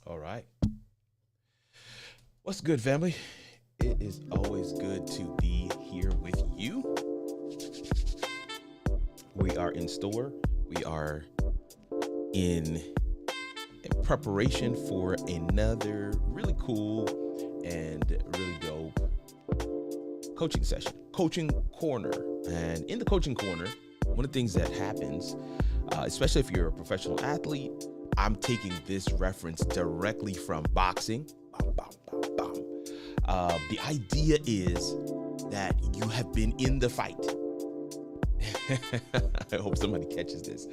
All right. What's good, family? It is always good to be here with you. We are in store. We are in preparation for another really cool and really dope coaching session, coaching corner. And in the coaching corner, one of the things that happens, especially if you're a professional athlete, I'm taking this reference directly from boxing. The idea is that you have been in the fight. I hope somebody catches this.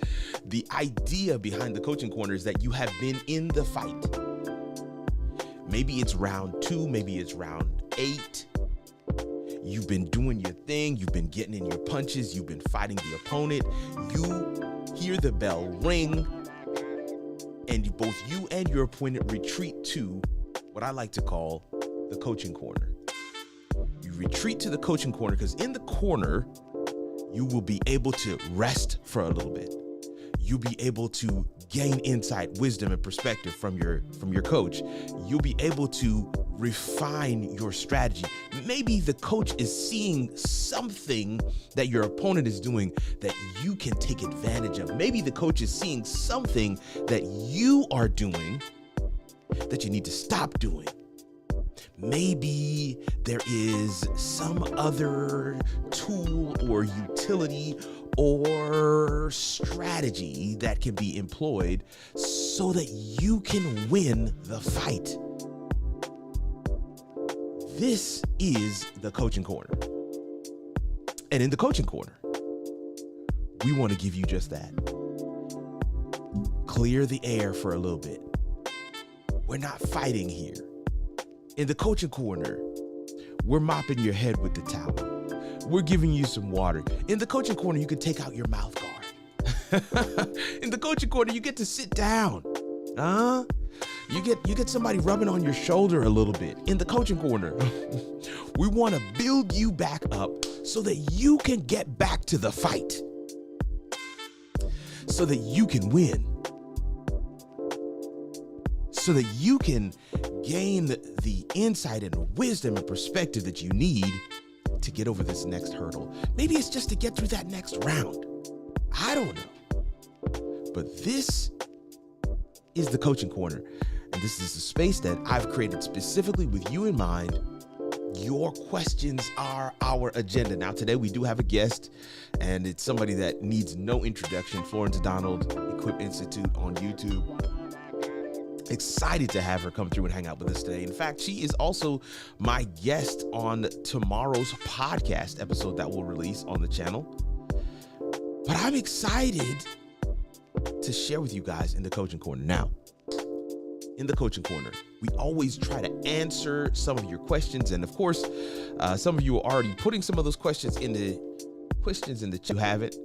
The idea behind the coaching corner is that you have been in the fight. Maybe it's round 2, maybe it's round 8. You've been doing your thing, you've been getting in your punches, you've been fighting the opponent. You hear the bell ring, and both you and your opponent retreat to what I like to call the coaching corner. You retreat to the coaching corner because in the corner, you will be able to rest for a little bit. You'll be able to gain insight, wisdom, and perspective from your coach. You'll be able to refine your strategy. Maybe the coach is seeing something that your opponent is doing that you can take advantage of. Maybe the coach is seeing something that you are doing that you need to stop doing. Maybe there is some other tool or utility or strategy that can be employed so that you can win the fight. This is the coaching corner. And in the coaching corner, we want to give you just that. Clear the air for a little bit. We're not fighting here. In the coaching corner, we're mopping your head with the towel. We're giving you some water. In the coaching corner, you can take out your mouth guard. In the coaching corner, you get to sit down. You get somebody rubbing on your shoulder a little bit. In the coaching corner, we want to build you back up so that you can get back to the fight. So that you can win. So that you can gain the insight and wisdom and perspective that you need to get over this next hurdle. Maybe it's just to get through that next round. I don't know. But this is the coaching corner. And this is a space that I've created specifically with you in mind. Your questions are our agenda. Now, today we do have a guest, and it's somebody that needs no introduction. Florence Donald, Equip Institute on YouTube. Excited to have her come through and hang out with us today. In fact, she is also my guest on tomorrow's podcast episode that will release on the channel. But I'm excited to share with you guys in the coaching corner. Now, in the coaching corner, we always try to answer some of your questions. And of course, some of you are already putting some of those questions in the chat. You have it.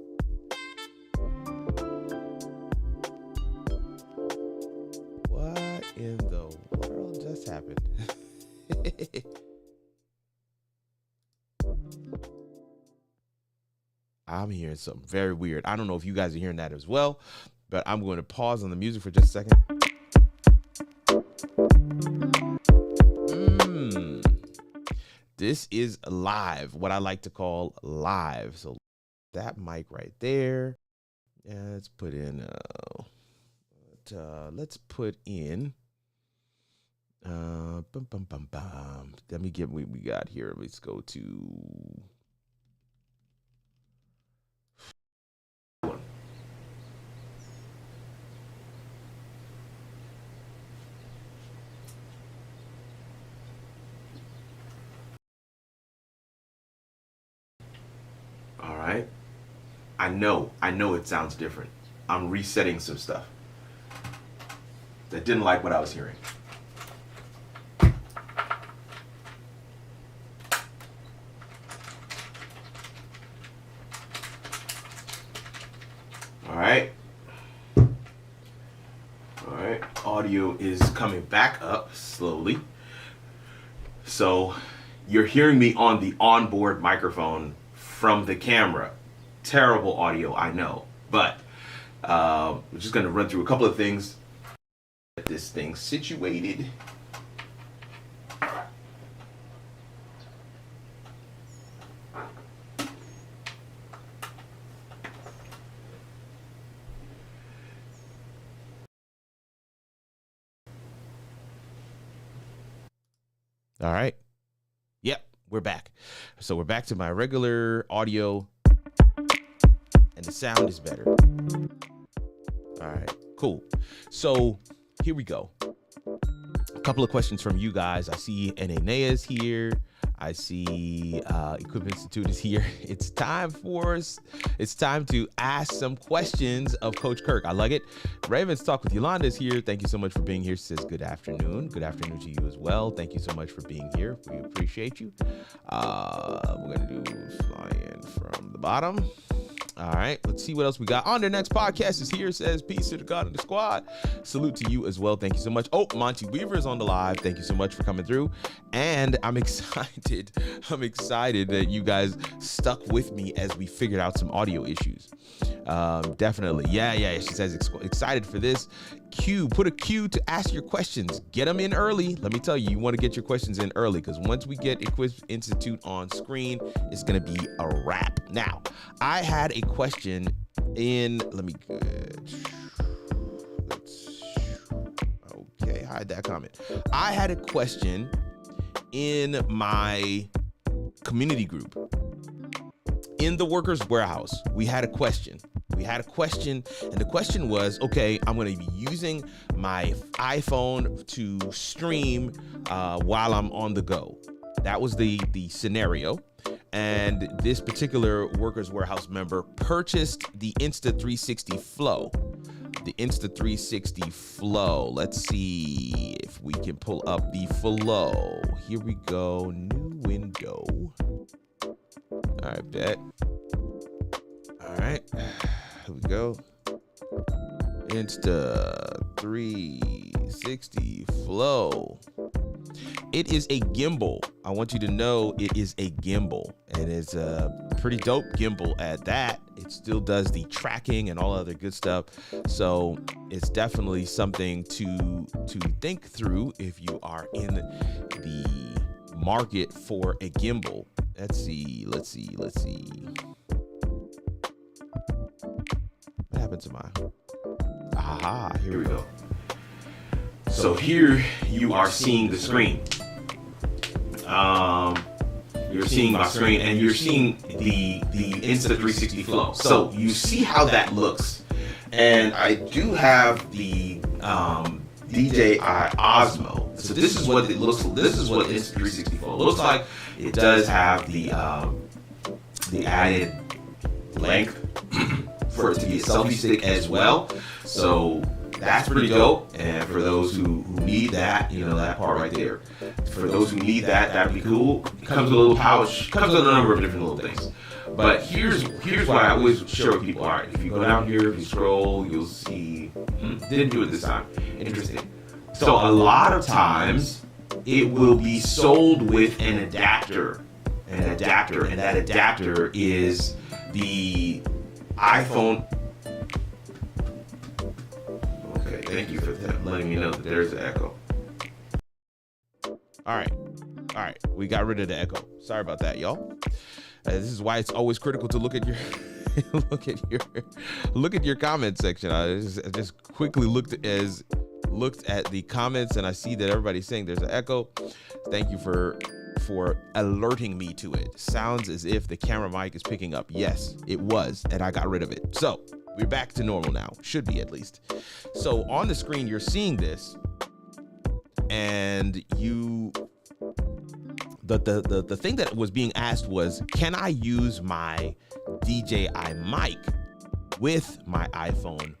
In the world just happened? I'm hearing something very weird. I don't know if you guys are hearing that as well, but I'm going to pause on the music for just a second. This is live, what I like to call live. So that mic right there. Yeah, let's put in let me get what we got here. Let's go to all right. I know it sounds different. I'm resetting some stuff. I didn't like what I was hearing. All right. Audio is coming back up slowly. So you're hearing me on the onboard microphone from the camera. Terrible audio, I know. But we're just going to run through a couple of things. this thing situated. All right. Yep, we're back. So we're back to my regular audio, and the sound is better. All right, cool. So here we go. A couple of questions from you guys. I see Eneas here. I see Equipment Institute is here. It's time to ask some questions of Coach Kirk. I like it. Ravens Talk with Yolanda is here. Thank you so much for being here. She says good afternoon. Good afternoon to you as well. Thank you so much for being here. We appreciate you. We're going to do fly in from the bottom. All right, let's see what else we got. On the next podcast is here. Says peace to the God and the squad. Salute to you as well. Thank you so much. Oh, Monty Weaver is on the live. Thank you so much for coming through. And I'm excited. I'm excited that you guys stuck with me as we figured out some audio issues. Definitely. Yeah. She says excited for this. Put a Q to ask your questions. Get them in early. Let me tell you, you want to get your questions in early because once we get Equip Institute on screen, it's going to be a wrap. Now, I had a question in, okay, hide that comment. I had a question in my community group. In the workers' warehouse, we had a question, and the question was, okay, I'm going to be using my iPhone to stream while I'm on the go. That was the scenario. And this particular workers' warehouse member purchased the Insta360 Flow. The Insta360 Flow. Let's see if we can pull up the Flow. Here we go. New window. All right, bet. All right. Here we go. Insta360 Flow. It is a gimbal. I want you to know it is a gimbal, and it's a pretty dope gimbal at that. It still does the tracking and all other good stuff. So it's definitely something to think through if you are in the market for a gimbal. Let's see. What happened to mine? Aha, here we go. So here you are seeing the screen. You're seeing my screen, and you're seeing the Insta360 Flow. So you see how that looks. And I do have the DJI Osmo. So this is what it looks. This is what Insta360 Flow looks like. It does have the added length for it to be a selfie stick as well. So that's pretty dope. And for those who need that, you know, that part right there. For those who need that, that'd be cool. It comes with a little pouch, comes with a number of different little things. But here's what I always share with people. All right, if you go down here, if you scroll, you'll see, didn't do it this time. Interesting. So a lot of times it will be sold with an adapter, and that adapter is the iPhone. Okay, thank you for letting me know that there's an echo. All right, we got rid of the echo. Sorry about that, y'all. This is why it's always critical to look at your look at your comment section. I just quickly looked at the comments, and I see that everybody's saying there's an echo. Thank you for alerting me to it. Sounds as if the camera mic is picking up. Yes, it was, and I got rid of it. So we're back to normal now. Should be, at least. So on the screen, you're seeing this, and the thing that was being asked was, can I use my DJI mic with my iPhone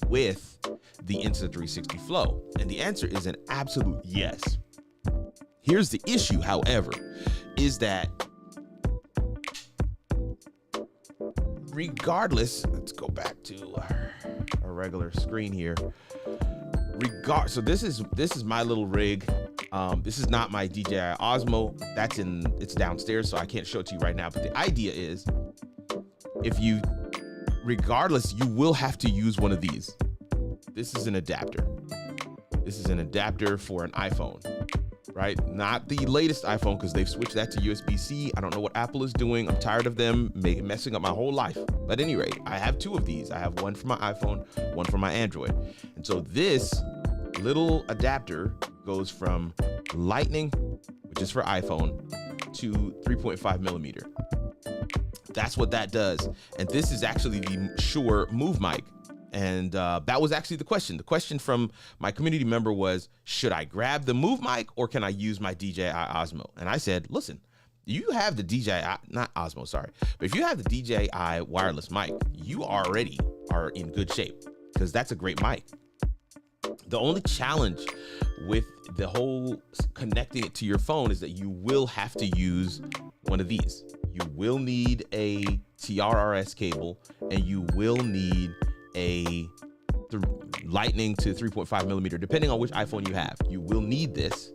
with the Insta360 Flow? And the answer is an absolute yes. Here's the issue, however, is that regardless, let's go back to our regular screen here. So this is my little rig. This is not my DJI Osmo. It's downstairs, so I can't show it to you right now. But the idea is, regardless, you will have to use one of these. This is an adapter. This is an adapter for an iPhone, right? Not the latest iPhone, because they've switched that to USB-C. I don't know what Apple is doing. I'm tired of them messing up my whole life. But at any rate, I have two of these. I have one for my iPhone, one for my Android. And so this little adapter goes from Lightning, which is for iPhone, to 3.5 millimeter. That's what that does. And this is actually the Shure Move Mic. And that was actually the question. The question from my community member was, should I grab the Move Mic or can I use my DJI Osmo? And I said, listen, you have the DJI, not Osmo, sorry. But if you have the DJI wireless mic, you already are in good shape, because that's a great mic. The only challenge with the whole connecting it to your phone is that you will have to use one of these. You will need a TRRS cable, and you will need a Lightning to 3.5 millimeter, depending on which iPhone you have. You will need this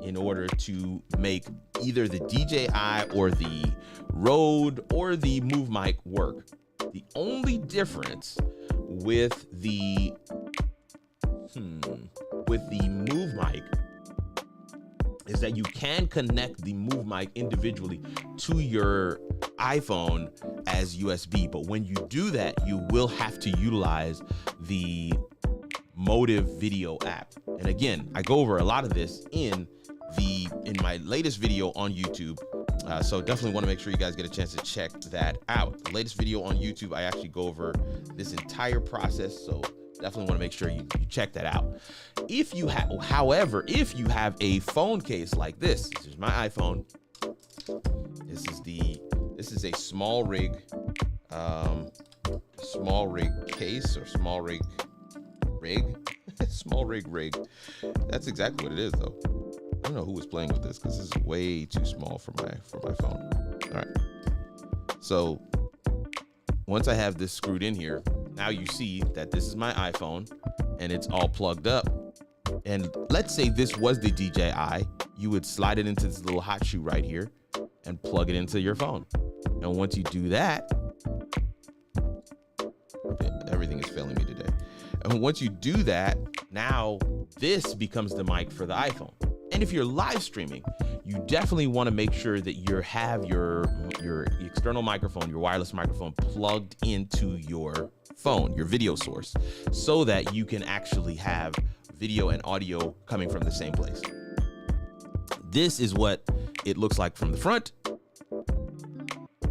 in order to make either the DJI or the Rode or the Move Mic work. The only difference with the Move Mic is that you can connect the Move Mic individually to your iPhone as USB, but when you do that, you will have to utilize the Motive Video app. And again, I go over a lot of this in my latest video on YouTube. So definitely want to make sure you guys get a chance to check that out. The latest video on YouTube, I actually go over this entire process. So definitely want to make sure you check that out. However, if you have a phone case like this is my iPhone. This is a small rig case, or small rig. Small rig. That's exactly what it is, though. I don't know who was playing with this, because this is way too small for my phone. All right. So once I have this screwed in here, now you see that this is my iPhone and it's all plugged up. And let's say this was the DJI, you would slide it into this little hot shoe right here and plug it into your phone. And once you do that, okay, everything is failing me today. And once you do that, now this becomes the mic for the iPhone. And if you're live streaming, you definitely want to make sure that you have your external microphone, your wireless microphone, plugged into your phone, your video source, so that you can actually have video and audio coming from the same place. This is what it looks like from the front.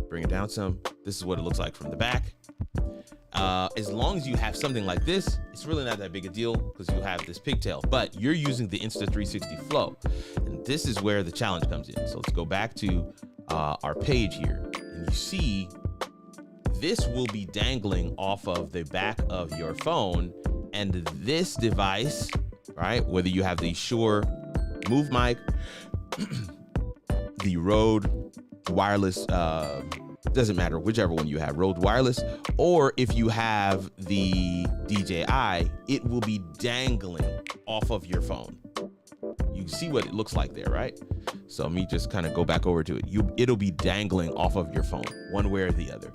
Bring it down some. This is what it looks like from the back. As long as you have something like this, it's really not that big a deal, because you have this pigtail, but you're using the Insta360 Flow. And this is where the challenge comes in. So let's go back to our page here, and you see this will be dangling off of the back of your phone, and this device, right, whether you have the Shure Move Mic, the Rode wireless, doesn't matter, whichever one you have, Rode wireless, or if you have the DJI, it will be dangling off of your phone. You see what it looks like there, right? So let me just kind of go back over to it. It'll be dangling off of your phone, one way or the other.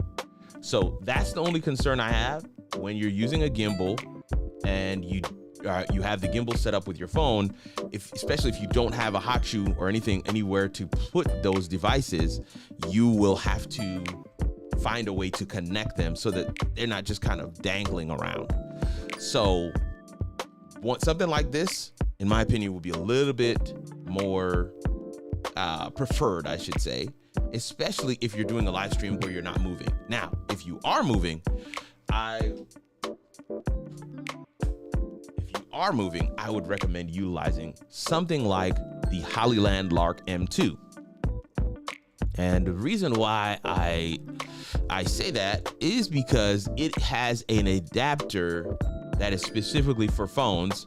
So that's the only concern I have when you're using a gimbal and you have the gimbal set up with your phone, especially if you don't have a hot shoe or anything anywhere to put those devices, you will have to find a way to connect them so that they're not just kind of dangling around. So something like this, in my opinion, would be a little bit more preferred, I should say, especially if you're doing a live stream where you're not moving. Now, if you are moving, I would recommend utilizing something like the Hollyland Lark M2. And the reason why I say that is because it has an adapter that is specifically for phones.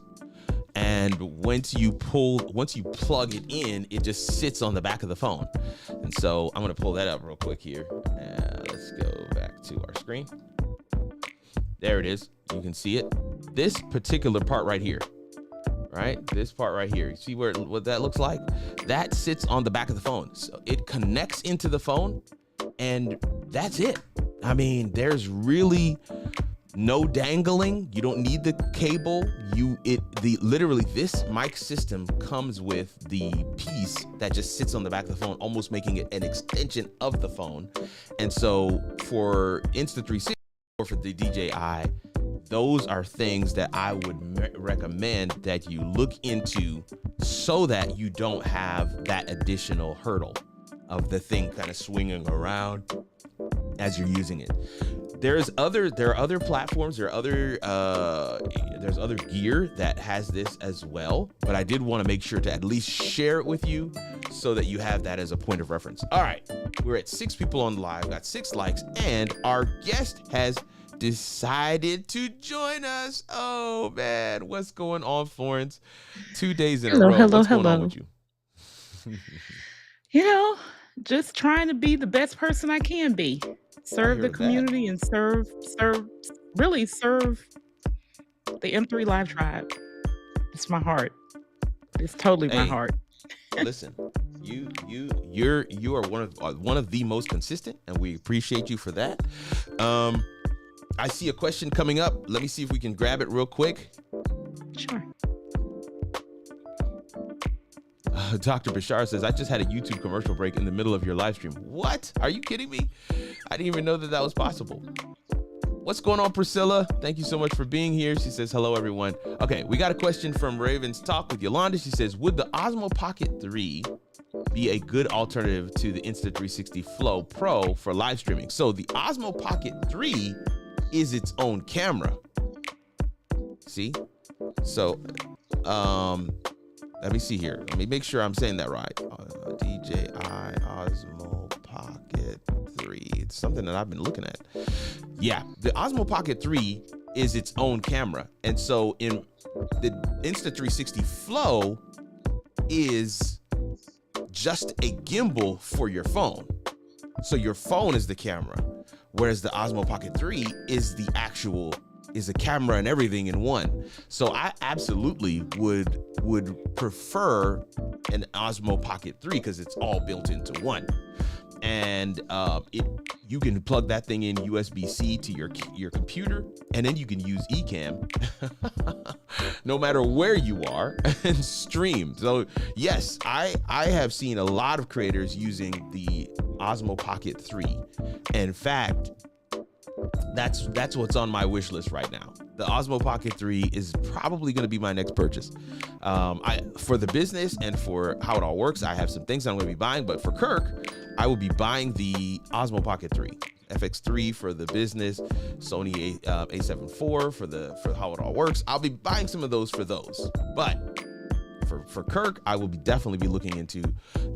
And once you plug it in, it just sits on the back of the phone. And so I'm going to pull that up real quick here. Let's go back to our screen. There it is. You can see it. This particular part right here, right? This part right here. You see what that looks like? That sits on the back of the phone. So it connects into the phone, and that's it. I mean, there's really No dangling. You don't need the cable. Literally this mic system comes with the piece that just sits on the back of the phone, almost making it an extension of the phone. And so for Insta360 or for the DJI, those are things that I would recommend that you look into so that you don't have that additional hurdle of the thing kind of swinging around as you're using it. There are other platforms, there's other gear that has this as well, but I did want to make sure to at least share it with you so that you have that as a point of reference. All right, we're at 6 people on the live, got 6 likes, and our guest has decided to join us. Oh man, what's going on, Florence? 2 days in a row. What's going on with you? You know, just trying to be the best person I can be. Serve the community and serve the M3 Live Tribe. It's my heart. It's totally my heart. Listen, you are one of the most consistent, and we appreciate you for that. I see a question coming up. Let me see if we can grab it real quick. Sure. Dr. Bashar says, I just had a YouTube commercial break in the middle of your live stream. What? Are you kidding me? I didn't even know that was possible. What's going on, Priscilla? Thank you so much for being here. She says, hello, everyone. Okay, we got a question from Raven's Talk with Yolanda. She says, would the Osmo Pocket 3 be a good alternative to the Insta360 Flow Pro for live streaming? So the Osmo Pocket 3 is its own camera. See? So, let me see here. Let me make sure I'm saying that right. DJI Osmo Pocket 3. It's something that I've been looking at. Yeah, the Osmo Pocket 3 is its own camera. And so in the Insta360 Flow is just a gimbal for your phone. So your phone is the camera, whereas the Osmo Pocket 3 is a camera and everything in one. So I absolutely would prefer an Osmo Pocket 3 because it's all built into one. And you can plug that thing in USB-C to your computer, and then you can use Ecamm no matter where you are and stream. So yes, I have seen a lot of creators using the Osmo Pocket 3. In fact, that's what's on my wish list right now. The Osmo Pocket 3 is probably going to be my next purchase. For the business and for how it all works, I have some things I'm going to be buying, but for Kirk, I will be buying the Osmo Pocket 3. FX3 for the business, Sony A7 IV for how it all works. I'll be buying some of those for those. But for Kirk, I will definitely be looking into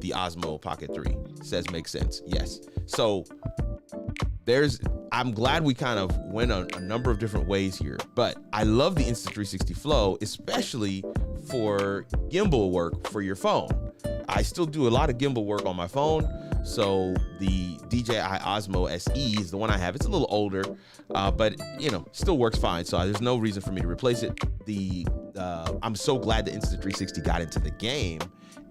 the Osmo Pocket 3. Says makes sense. Yes. So I'm glad we kind of went a number of different ways here, but I love the Insta360 Flow, especially for gimbal work for your phone. I still do a lot of gimbal work on my phone. So the DJI Osmo SE is the one I have. It's a little older, but still works fine. So there's no reason for me to replace it. I'm so glad the Insta360 got into the game.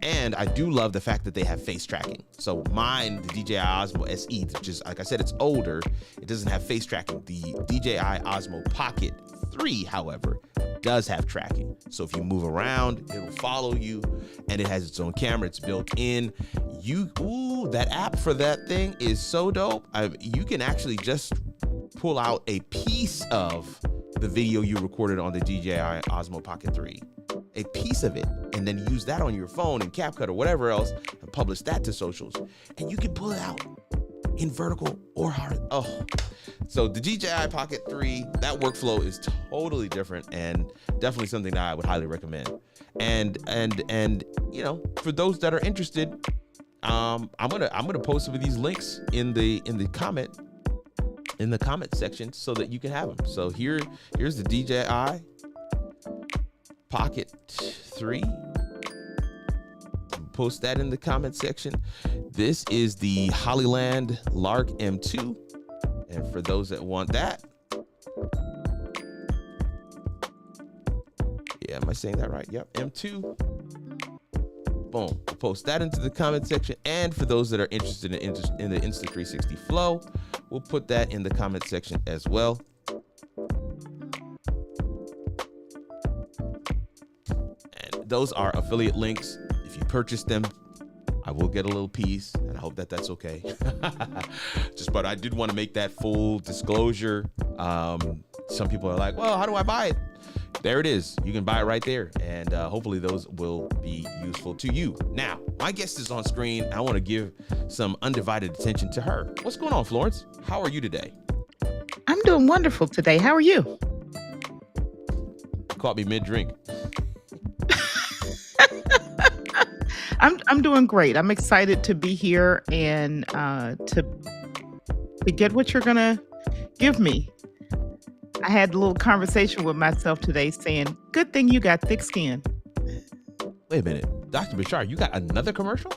And I do love the fact that they have face tracking. So mine, the DJI Osmo SE, which is, like I said, it's older. It doesn't have face tracking. The DJI Osmo Pocket 3, however, does have tracking. So if you move around, it'll follow you, and it has its own camera. It's built in. That app for that thing is so dope. You can actually just pull out a piece of the video you recorded on the DJI Osmo Pocket 3. A piece of it, and then use that on your phone and CapCut or whatever else and publish that to socials, and you can pull it out in vertical or horizontal. So the DJI Pocket 3, that workflow is totally different and definitely something that I would highly recommend. And for those that are interested, I'm gonna post some of these links in the comment section so that you can have them. So here's the DJI Pocket 3. Post that in the comment section. This is the Hollyland Lark M2. And for those that want that, yeah, am I saying that right? Yep, M2. Boom. We'll post that into the comment section. And for those that are interested in the Insta360 Flow, we'll put that in the comment section as well. those are affiliate links. If you purchase them, I will get a little piece, and I hope that that's okay. But I did want to make that full disclosure. Some people are like, well, how do I buy it? There it is. You can buy it right there, and hopefully those will be useful to you. Now, my guest is on screen. I want to give some undivided attention to her. What's going on, Florence? How are you today? I'm doing wonderful today. How are you? Caught me mid-drink. I'm doing great. I'm excited to be here and to get what you're gonna give me. I had a little conversation with myself today saying, good thing you got thick skin. Wait a minute. Dr. Bashar, you got another commercial?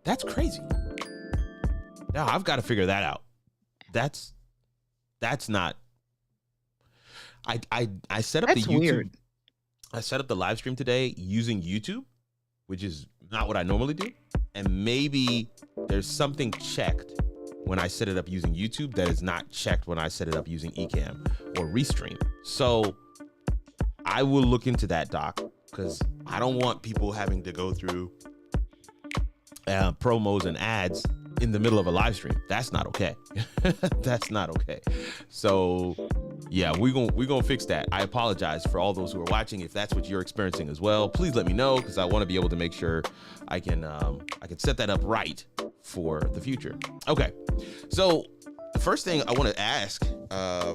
That's crazy. Now I've got to figure that out. That's not. I set up That's the YouTube. weird. I set up the live stream today using YouTube, which is not what I normally do. And maybe there's something checked when I set it up using YouTube that is not checked when I set it up using Ecamm or Restream. So I will look into that, Doc, because I don't want people having to go through promos and ads in the middle of a live stream. That's not okay. That's not okay. So yeah, we're gonna fix that. I apologize for all those who are watching. If that's what you're experiencing as well, please let me know, because I want to be able to make sure I can set that up right for the future. Okay, so the first thing I want to ask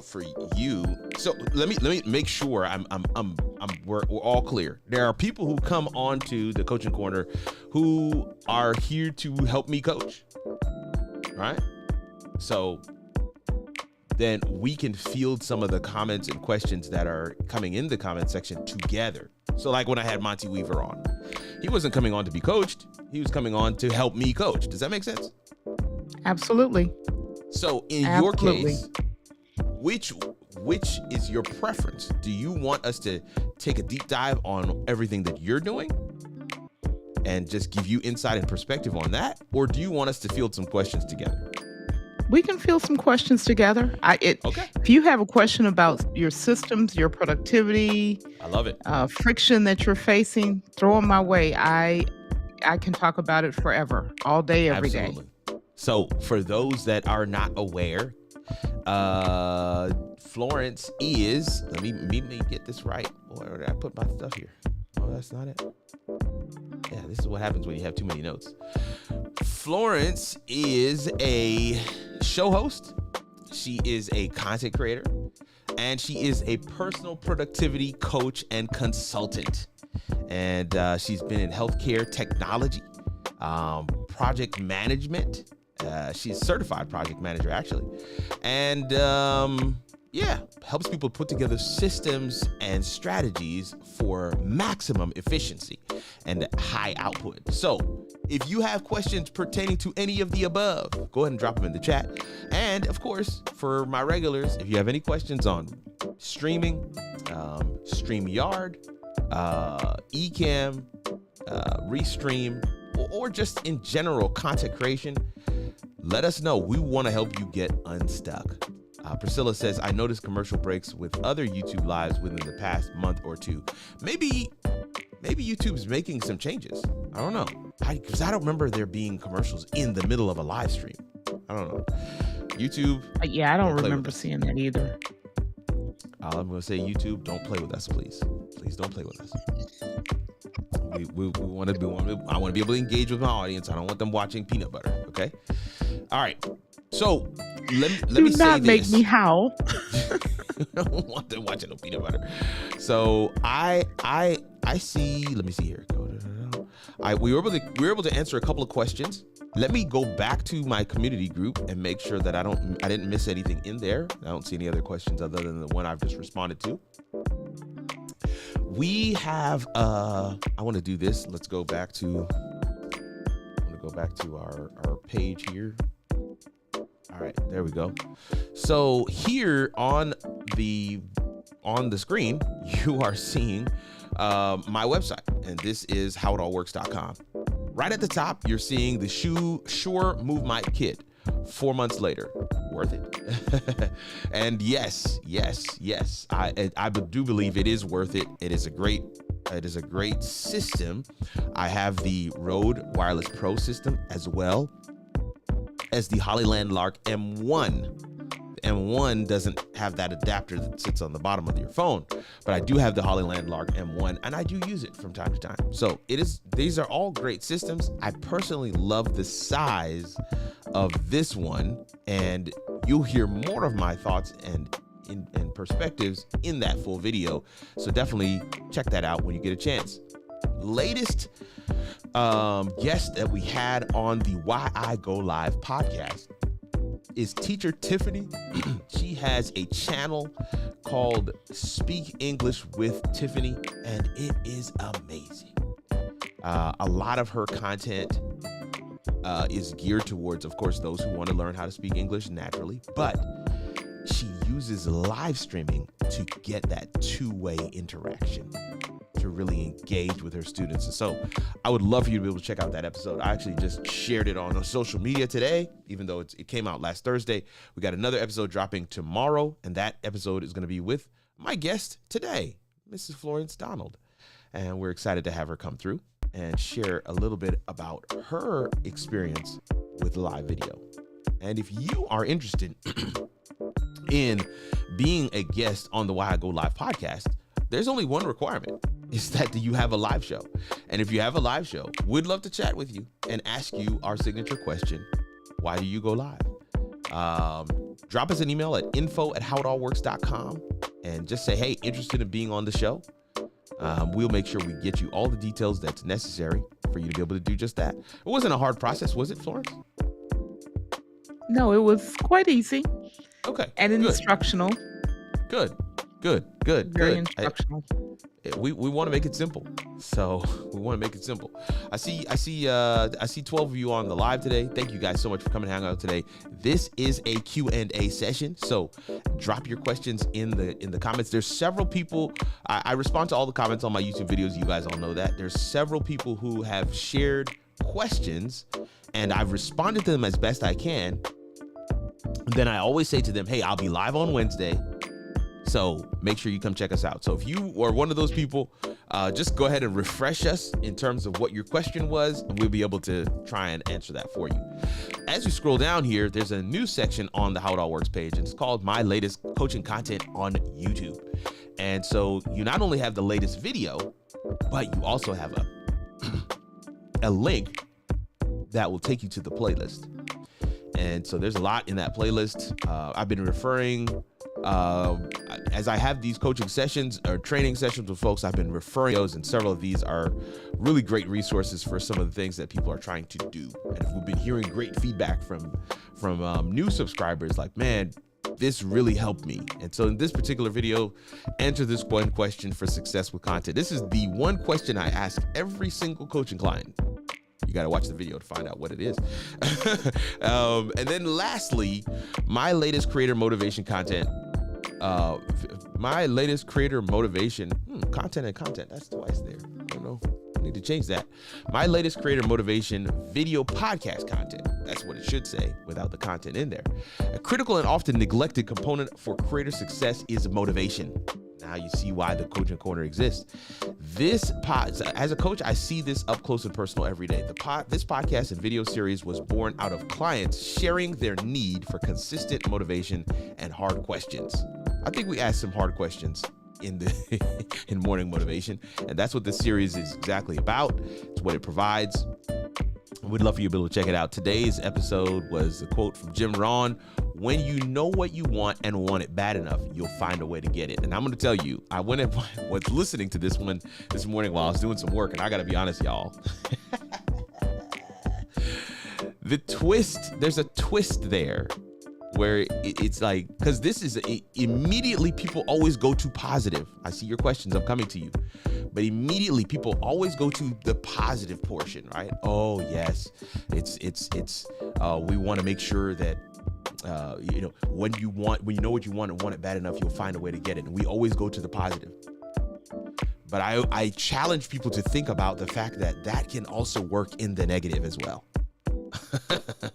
for you. So let me make sure we're all clear. There are people who come onto the Coaching Corner who are here to help me coach, right? So then we can field some of the comments and questions that are coming in the comment section together. So like when I had Monty Weaver on, he wasn't coming on to be coached. He was coming on to help me coach. Does that make sense? Absolutely. So in your case, which is your preference? Do you want us to take a deep dive on everything that you're doing and just give you insight and perspective on that? Or do you want us to field some questions together? We can field some questions together. Okay. If you have a question about your systems, your productivity, I love it. Friction that you're facing, throw them my way. I can talk about it forever, all day, every day. So for those that are not aware, Florence is, let me get this right. Where did I put my stuff here? Oh, that's not it. Yeah, this is what happens when you have too many notes. Florence is a show host. She is a content creator, and she is a personal productivity coach and consultant. And she's been in healthcare technology, project management. She's a certified project manager, actually. And helps people put together systems and strategies for maximum efficiency and high output. So if you have questions pertaining to any of the above, go ahead and drop them in the chat. And of course, for my regulars, if you have any questions on streaming, StreamYard, Ecamm, Restream, or just in general content creation, let us know. We want to help you get unstuck. Priscilla says, I noticed commercial breaks with other YouTube lives within the past month or two. Maybe YouTube's making some changes. I don't know. Because I don't remember there being commercials in the middle of a live stream. I don't know. YouTube. Yeah, I don't remember seeing that either. I'm going to say, YouTube, don't play with us, please. Please don't play with us. We want to I want to be able to engage with my audience. I don't want them watching peanut butter. Okay. All right. So let me say this. Do not make me howl. I don't want them watching no peanut butter. So I see. Let me see here. We were able to answer a couple of questions. Let me go back to my community group and make sure that I didn't miss anything in there. I don't see any other questions other than the one I've just responded to. We have I want to do this. Let's go back to our page here. All right, there we go. So here on the screen, you are seeing my website, and this is howitallworks.com. Right at the top, you're seeing the Shure Move Mic Kit. 4 months later, worth it? And yes, I do believe it is worth it. It is a great system. I have the Rode Wireless Pro system as well as the Hollyland Lark M1. The M1 doesn't have that adapter that sits on the bottom of your phone, but I do have the Hollyland Lark M1, and I do use it from time to time. So these are all great systems. I personally love the size of this one, and you'll hear more of my thoughts and perspectives in that full video. So definitely check that out when you get a chance. Latest guest that we had on the Why I Go Live podcast is teacher Tiffany. She has a channel called Speak English with Tiffany, and it is amazing. A lot of her content is geared towards, of course, those who want to learn how to speak English naturally, but she uses live streaming to get that two-way interaction, to really engage with her students. And so I would love for you to be able to check out that episode. I actually just shared it on social media today, even though it came out last Thursday. We got another episode dropping tomorrow, and that episode is going to be with my guest today, Mrs. Florence Donald. And we're excited to have her come through and share a little bit about her experience with live video. And if you are interested in being a guest on the Why I Go Live podcast, there's only one requirement. Is that you have a live show. And if you have a live show, we'd love to chat with you and ask you our signature question: why do you go live? Drop us an email at info@howitallworks.com and just say, hey, interested in being on the show. We'll make sure we get you all the details that's necessary for you to be able to do just that. It wasn't a hard process, was it, Florence? No, it was quite easy. Okay. And instructional. Good. Very instructional. We want to make it simple. So we want to make it simple. I see 12 of you on the live today. Thank you guys so much for coming and hanging out today. This is a Q&A session. So drop your questions in the comments. There's several people. I respond to all the comments on my YouTube videos. You guys all know that. There's several people who have shared questions, and I've responded to them as best I can. Then I always say to them, hey, I'll be live on Wednesday, so make sure you come check us out. So if you are one of those people, just go ahead and refresh us in terms of what your question was, and we'll be able to try and answer that for you. As you scroll down here, there's a new section on the How It All Works page, and it's called My Latest Coaching Content on YouTube. And so you not only have the latest video, but you also have a link that will take you to the playlist. And so there's a lot in that playlist. I've been referring, as I have these coaching sessions or training sessions with folks, I've been referring those, and several of these are really great resources for some of the things that people are trying to do. And we've been hearing great feedback from new subscribers, like, man, this really helped me. And so in this particular video, answer this one question for success with content. This is the one question I ask every single coaching client. You got to watch the video to find out what it is. And then lastly, my latest creator motivation content. My latest creator motivation, content and content. That's twice there. I don't know. I need to change that. My latest creator motivation video podcast content. That's what it should say without the content in there. A critical and often neglected component for creator success is motivation. Now you see why the Coaching Corner exists. As a coach, I see this up close and personal every day. This podcast and video series was born out of clients sharing their need for consistent motivation and hard questions. I think we asked some hard questions in morning motivation, and that's what this series is exactly about. It's what it provides. We'd love for you to be able to check it out. Today's episode was a quote from Jim Rohn: when you know what you want and want it bad enough, you'll find a way to get it. And I'm going to tell you, I was listening to this one this morning while I was doing some work, and I got to be honest, y'all. There's a twist there where it's like, because this is immediately people always go to positive. I see your questions, I'm coming to you. But immediately people always go to the positive portion, right? Oh yes, we want to make sure that when you know what you want and want it bad enough, you'll find a way to get it. And we always go to the positive. But I challenge people to think about the fact that can also work in the negative as well.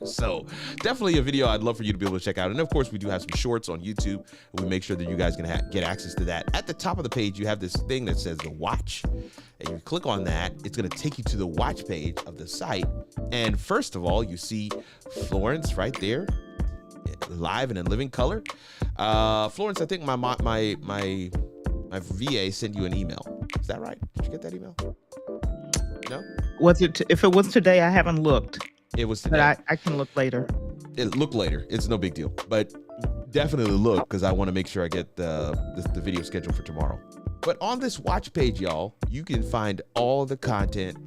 So definitely a video I'd love for you to be able to check out. And of course, we do have some shorts on YouTube. We make sure that you guys can get access to that. At the top of the page, you have this thing that says the watch. And you click on that, it's going to take you to the watch page of the site. And first of all, you see Florence right there, live and in living color. Florence, I think my VA sent you an email. Is that right? Did you get that email? No? Was it? If it was today, I haven't looked. It was today. But I can look later. Look later. It's no big deal. But definitely look, because I want to make sure I get the video scheduled for tomorrow. But on this watch page, y'all, you can find all the content,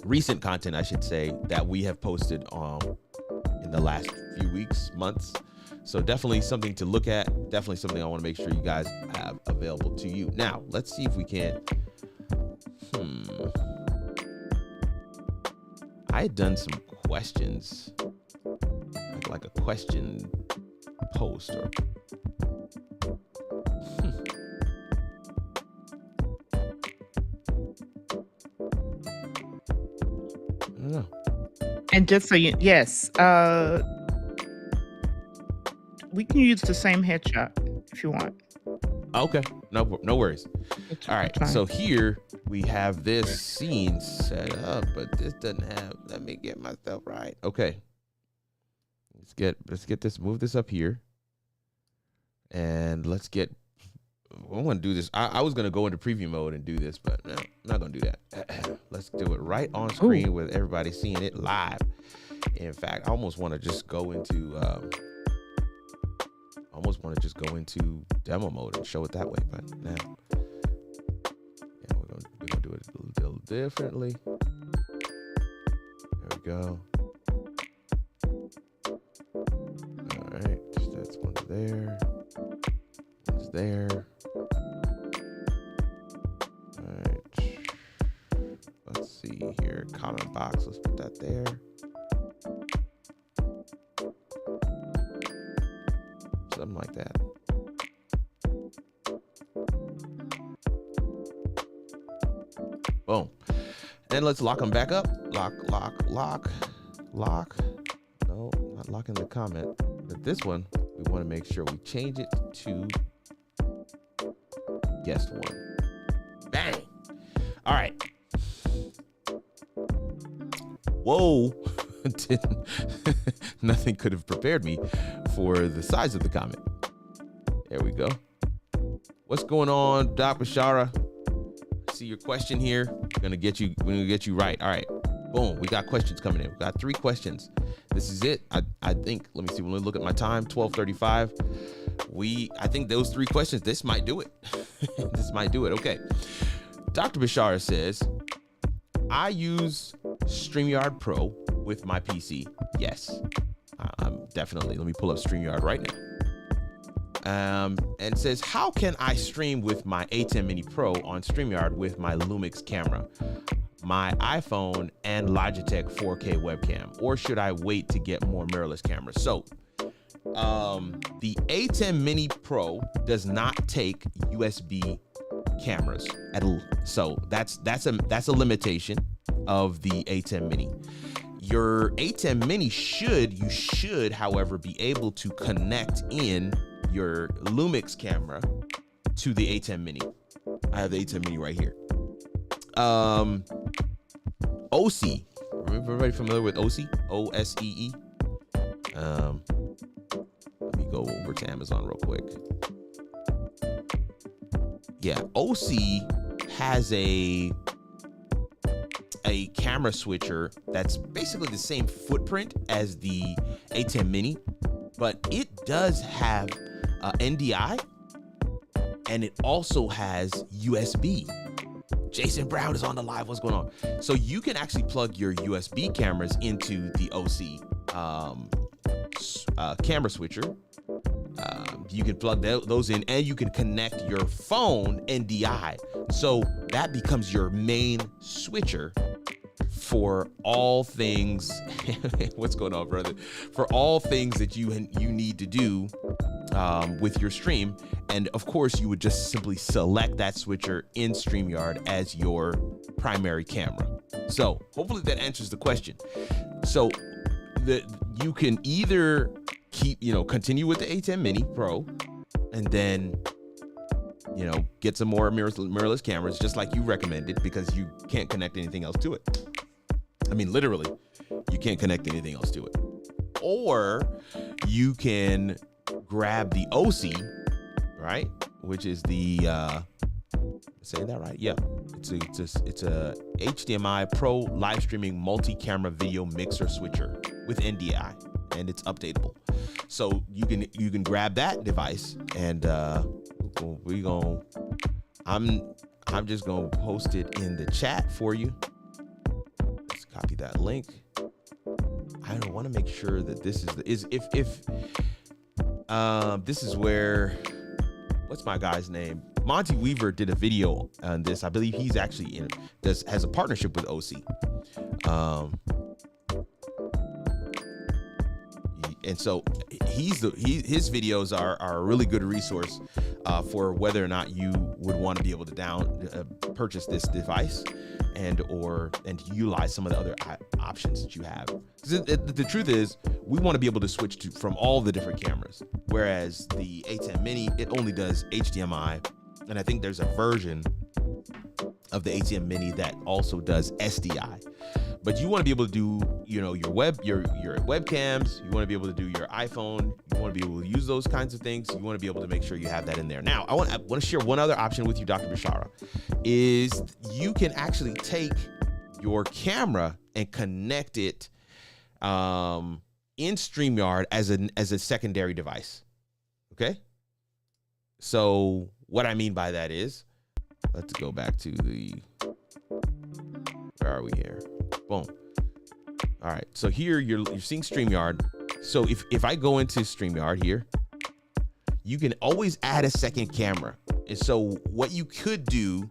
recent content, I should say, that we have posted in the last few weeks, months. So definitely something to look at. Definitely something I want to make sure you guys have available to you. Now, let's see if we can. I had done some questions, like a question post or. I don't know. And just so you, yes, we can use the same headshot if you want. Okay, no worries. All right, fine. So here we have this scene set up, but this doesn't have. Let me get myself right. Okay, let's get this. Move this up here, and let's get. I want to do this. I was gonna go into preview mode and do this, but no, I'm not gonna do that. Let's do it right on screen with everybody seeing it live. In fact, I almost want to just go into. Demo mode and show it that way, but now, yeah, we're gonna do it a little differently. There we go. All right, that's one's there. One's there. All right. Let's see here. Comment box. Let's put that there. Something like that. Boom. And let's lock them back up. Lock. No, not locking the comment. But this one, we want to make sure we change it to guest one. Bang. All right. Whoa. Nothing could have prepared me for the size of the comment. There we go. What's going on, Dr. Bashara? See your question here. We're gonna get you right. All right. Boom. We got questions coming in. We got 3 questions. This is it. I think. Let me see. When we look at my time, 12:35. I think those 3 questions. This might do it. This might do it. Okay. Dr. Bashara says, I use StreamYard Pro with my PC. Yes. I'm definitely. Let me pull up StreamYard right now. And says, how can I stream with my A10 Mini Pro on StreamYard with my Lumix camera, my iPhone, and Logitech 4K webcam? Or should I wait to get more mirrorless cameras? So the A10 Mini Pro does not take USB cameras at all. So that's a limitation of the A10 Mini. Your A10 Mini should, however, be able to connect in your Lumix camera to the A10 Mini. I have the A10 Mini right here. OC. Everybody familiar with OC? OSEE. Let me go over to Amazon real quick. Yeah, OC has a camera switcher that's basically the same footprint as the A10 Mini, but it does have NDI, and it also has USB. Jason Brown is on the live. What's going on? So you can actually plug your USB cameras into the OC camera switcher. You can plug those in, and you can connect your phone NDI. So that becomes your main switcher for all things. What's going on, brother? For all things that you need to do with your stream. And of course, you would just simply select that switcher in StreamYard as your primary camera. So hopefully that answers the question. So you can either continue with the A10 Mini Pro and then, get some more mirrorless cameras, just like you recommended, because you can't connect anything else to it. I mean, literally, you can't connect anything else to it. Or you can grab the OC, right? Which is the, saying that right? Yeah. It's a HDMI Pro live streaming multi-camera video mixer switcher with NDI, and it's updatable. So you can grab that device, and I'm just gonna post it in the chat for you. Let's copy that link. I don't want to make sure that this is where, what's my guy's name? Monty Weaver did a video on this. I believe he's actually has a partnership with OC. And so his videos are a really good resource for whether or not you would want to be able to purchase this device and utilize some of the other options that you have. The truth is, we want to be able to switch from all the different cameras, whereas the A10 Mini, it only does HDMI, and I think there's a version of the A10 Mini that also does SDI. But you want to be able to do, your webcams. You want to be able to do your iPhone. You want to be able to use those kinds of things. You want to be able to make sure you have that in there. Now, I want to share one other option with you, Dr. Bashara, is you can actually take your camera and connect it in StreamYard as a secondary device. Okay. So what I mean by that is, let's go back to where are we here? Boom. All right. So here you're seeing StreamYard. So if I go into StreamYard here, you can always add a second camera. And so what you could do,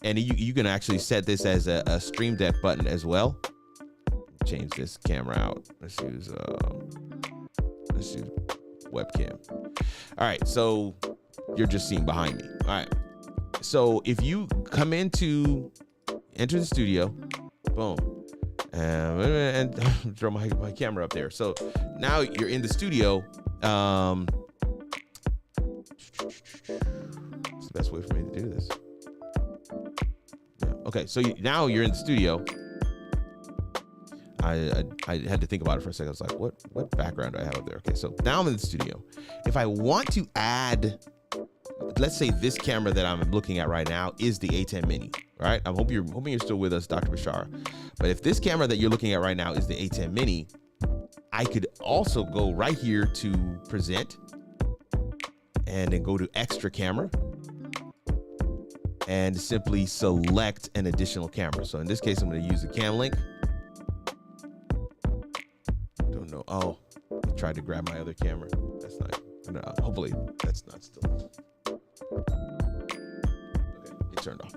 and you can actually set this as a Stream Deck button as well. Change this camera out. Let's use webcam. All right. So you're just seeing behind me. All right. So if you come enter the studio, boom, and throw my camera up there. So now you're in the studio. What's the best way for me to do this? Yeah. Okay, so now you're in the studio. I had to think about it for a second. I was like, what background do I have up there? Okay, so now I'm in the studio. If I want to add, let's say this camera that I'm looking at right now is the A10 Mini, right? I'm hoping you're still with us, Dr. Bashar. But if this camera that you're looking at right now is the A10 Mini, I could also go right here to present and then go to extra camera and simply select an additional camera. So in this case, I'm going to use the Cam Link. Don't know. Oh, I tried to grab my other camera. That's not. No, hopefully that's not still. Okay, it turned off.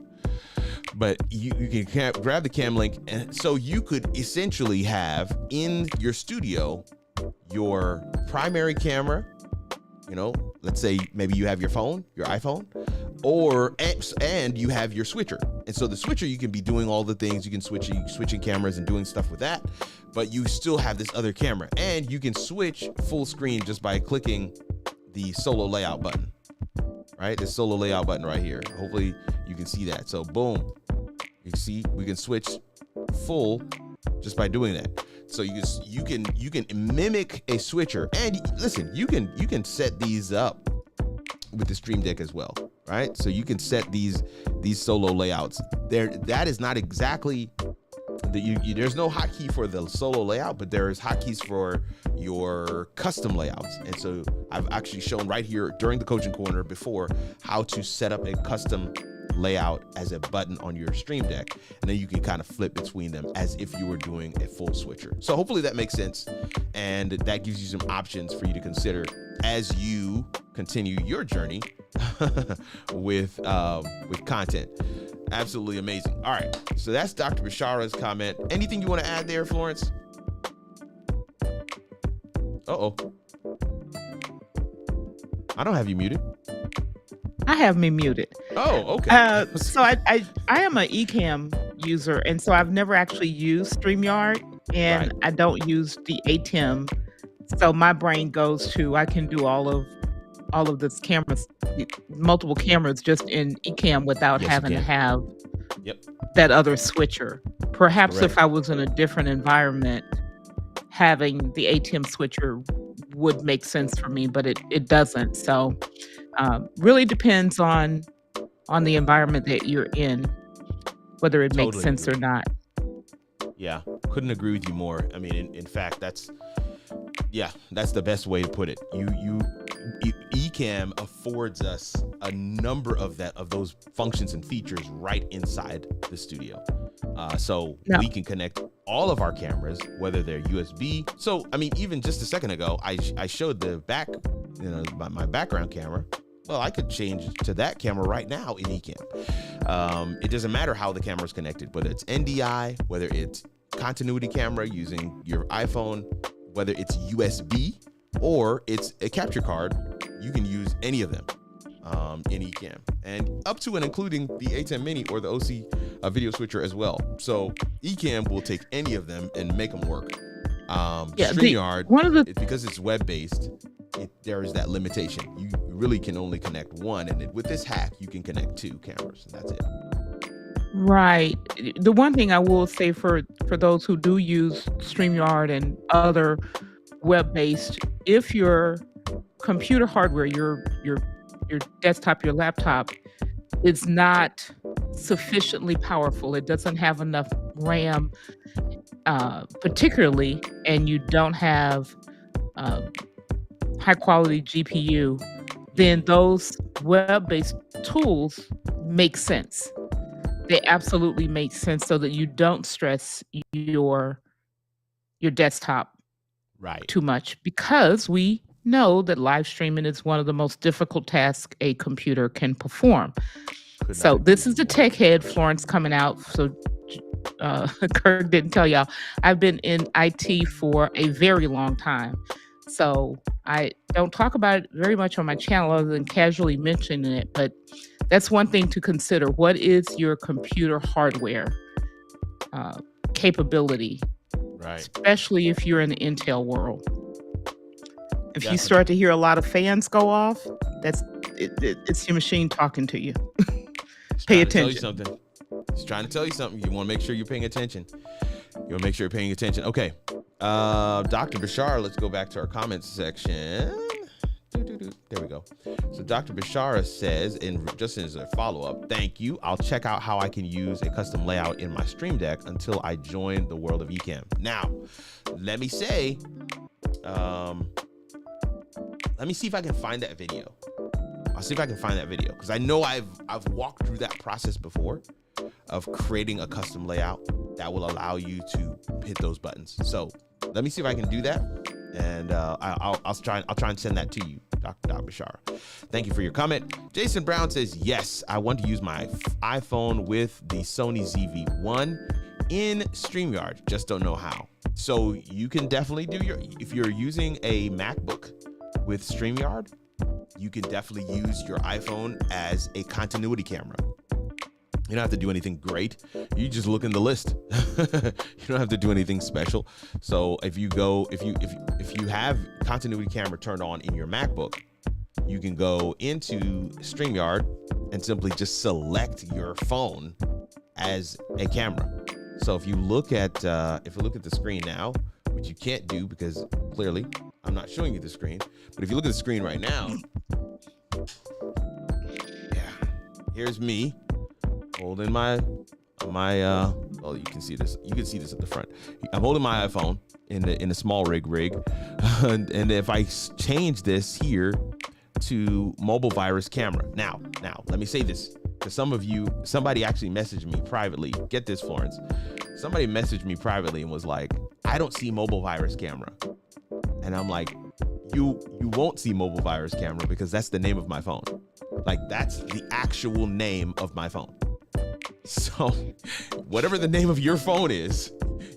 But you can grab the Cam Link, and so you could essentially have in your studio your primary camera. Let's say maybe you have your iPhone, and you have your switcher. And so the switcher, you can be doing all the things. You can switching cameras and doing stuff with that, but you still have this other camera, and you can switch full screen just by clicking the solo layout button, right? The solo layout button right here. Hopefully you can see that. So boom, you see we can switch full just by doing that. So you can mimic a switcher, and listen, you can set these up with the Stream Deck as well, right? So you can set these solo layouts. That is not exactly there's no hotkey for the solo layout, but there is hotkeys for your custom layouts. And so I've actually shown right here during the coaching corner before how to set up a custom layout as a button on your Stream Deck, and then you can kind of flip between them as if you were doing a full switcher. So hopefully that makes sense, and that gives you some options for you to consider as you continue your journey with content. Absolutely amazing. All right, so that's Dr. Bashara's comment. Anything you want to add there, Florence? I don't have you muted. I have me muted. Oh, okay. So I am an Ecamm user, and so I've never actually used StreamYard, Right. and I don't use the ATEM. So my brain goes to I can do all of this cameras, multiple cameras just in Ecamm without Yes, you having to can. have Yep. that other switcher. Perhaps if Correct. I was in a different environment, having the ATEM switcher would make sense for me, but it doesn't. So really depends on the environment that you're in, whether it makes Totally sense or agree. not. Yeah, couldn't agree with you more. I mean, in fact, that's the best way to put it. Ecamm affords us a number of those functions and features right inside the studio. So No. we can connect all of our cameras, whether they're USB. So, I mean, even just a second ago, I showed the back, my background camera. Well, I could change to that camera right now in Ecamm. It doesn't matter how the camera is connected, whether it's NDI, whether it's continuity camera using your iPhone, whether it's USB or it's a capture card, you can use any of them in Ecamm, and up to and including the A10 Mini or the OC video switcher as well. So Ecamm will take any of them and make them work. StreamYard, one of the because it's web-based, there is that limitation. You really can only connect one, and with this hack, you can connect 2 cameras, and that's it. Right. The one thing I will say for those who do use StreamYard and other web-based, if your computer hardware, your desktop, your laptop is not sufficiently powerful, it doesn't have enough RAM, particularly, and you don't have high quality GPU, then those web-based tools make sense. They absolutely make sense so that you don't stress your desktop Right. too much, because we know that live streaming is one of the most difficult tasks a computer can perform. Could So not agree this with is you the more. tech head Florence coming out. So Kirk didn't tell y'all, I've been in IT for a very long time. So I don't talk about it very much on my channel other than casually mentioning it, but that's one thing to consider. What is your computer hardware capability, Right. especially if you're in the Intel world? If Definitely. you start to hear a lot of fans go off, it's your machine talking to you. Pay attention. He's trying to tell you something. You want to make sure you're paying attention. Okay. Dr. Bashar, let's go back to our comments section. There we go. So Dr. Bashara says, just as a follow-up, thank you. I'll check out how I can use a custom layout in my Stream Deck until I join the world of Ecamm. Now, let me say, let me see if I can find that video. I'll see if I can find that video, because I know I've walked through that process before of creating a custom layout that will allow you to hit those buttons. So let me see if I can do that, and I'll try and send that to you, Dr. Bashar. Thank you for your comment. Jason Brown says, yes, I want to use my iPhone with the Sony ZV-1 in StreamYard, just don't know how. So you can definitely if you're using a MacBook with StreamYard, you can definitely use your iPhone as a continuity camera. You don't have to do anything great. You just look in the list. You don't have to do anything special. So if you have continuity camera turned on in your MacBook, you can go into StreamYard and simply just select your phone as a camera. So if you look at the screen now, which you can't do because clearly I'm not showing you the screen, but if you look at the screen right now, here's me holding my well, you can see this at the front. I'm holding my iPhone in the small rig and if I change this here to mobile virus camera, now let me say this, because somebody actually messaged me privately. Get this, Florence. Somebody messaged me privately and was like, I don't see mobile virus camera. And I'm like, you won't see mobile virus camera because that's the name of my phone. Like, that's the actual name of my phone. So whatever the name of your phone is,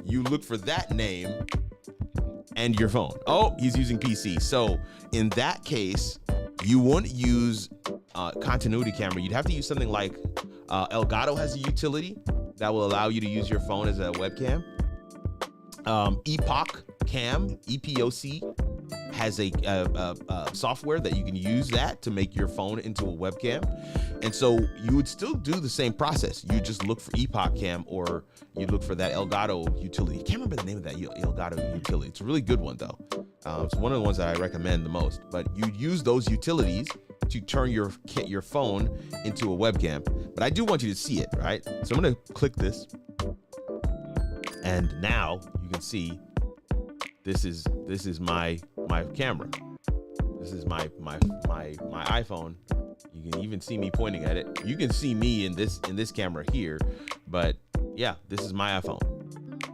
you look for that name and your phone. Oh, he's using PC. So in that case, you wouldn't use continuity camera, you'd have to use something like Elgato has a utility that will allow you to use your phone as a webcam. Epoch Cam, EPOC, has a software that you can use that to make your phone into a webcam. And so you would still do the same process. You just look for Epoch Cam, or you look for that Elgato utility. I can't remember the name of that Elgato utility. It's a really good one though. It's one of the ones that I recommend the most. But you use those utilities to turn your phone into a webcam. But I do want you to see it, right? So I'm gonna click this, and now you can see this is my camera. This is my iPhone. You can even see me pointing at it. You can see me in this camera here, but yeah, this is my iPhone,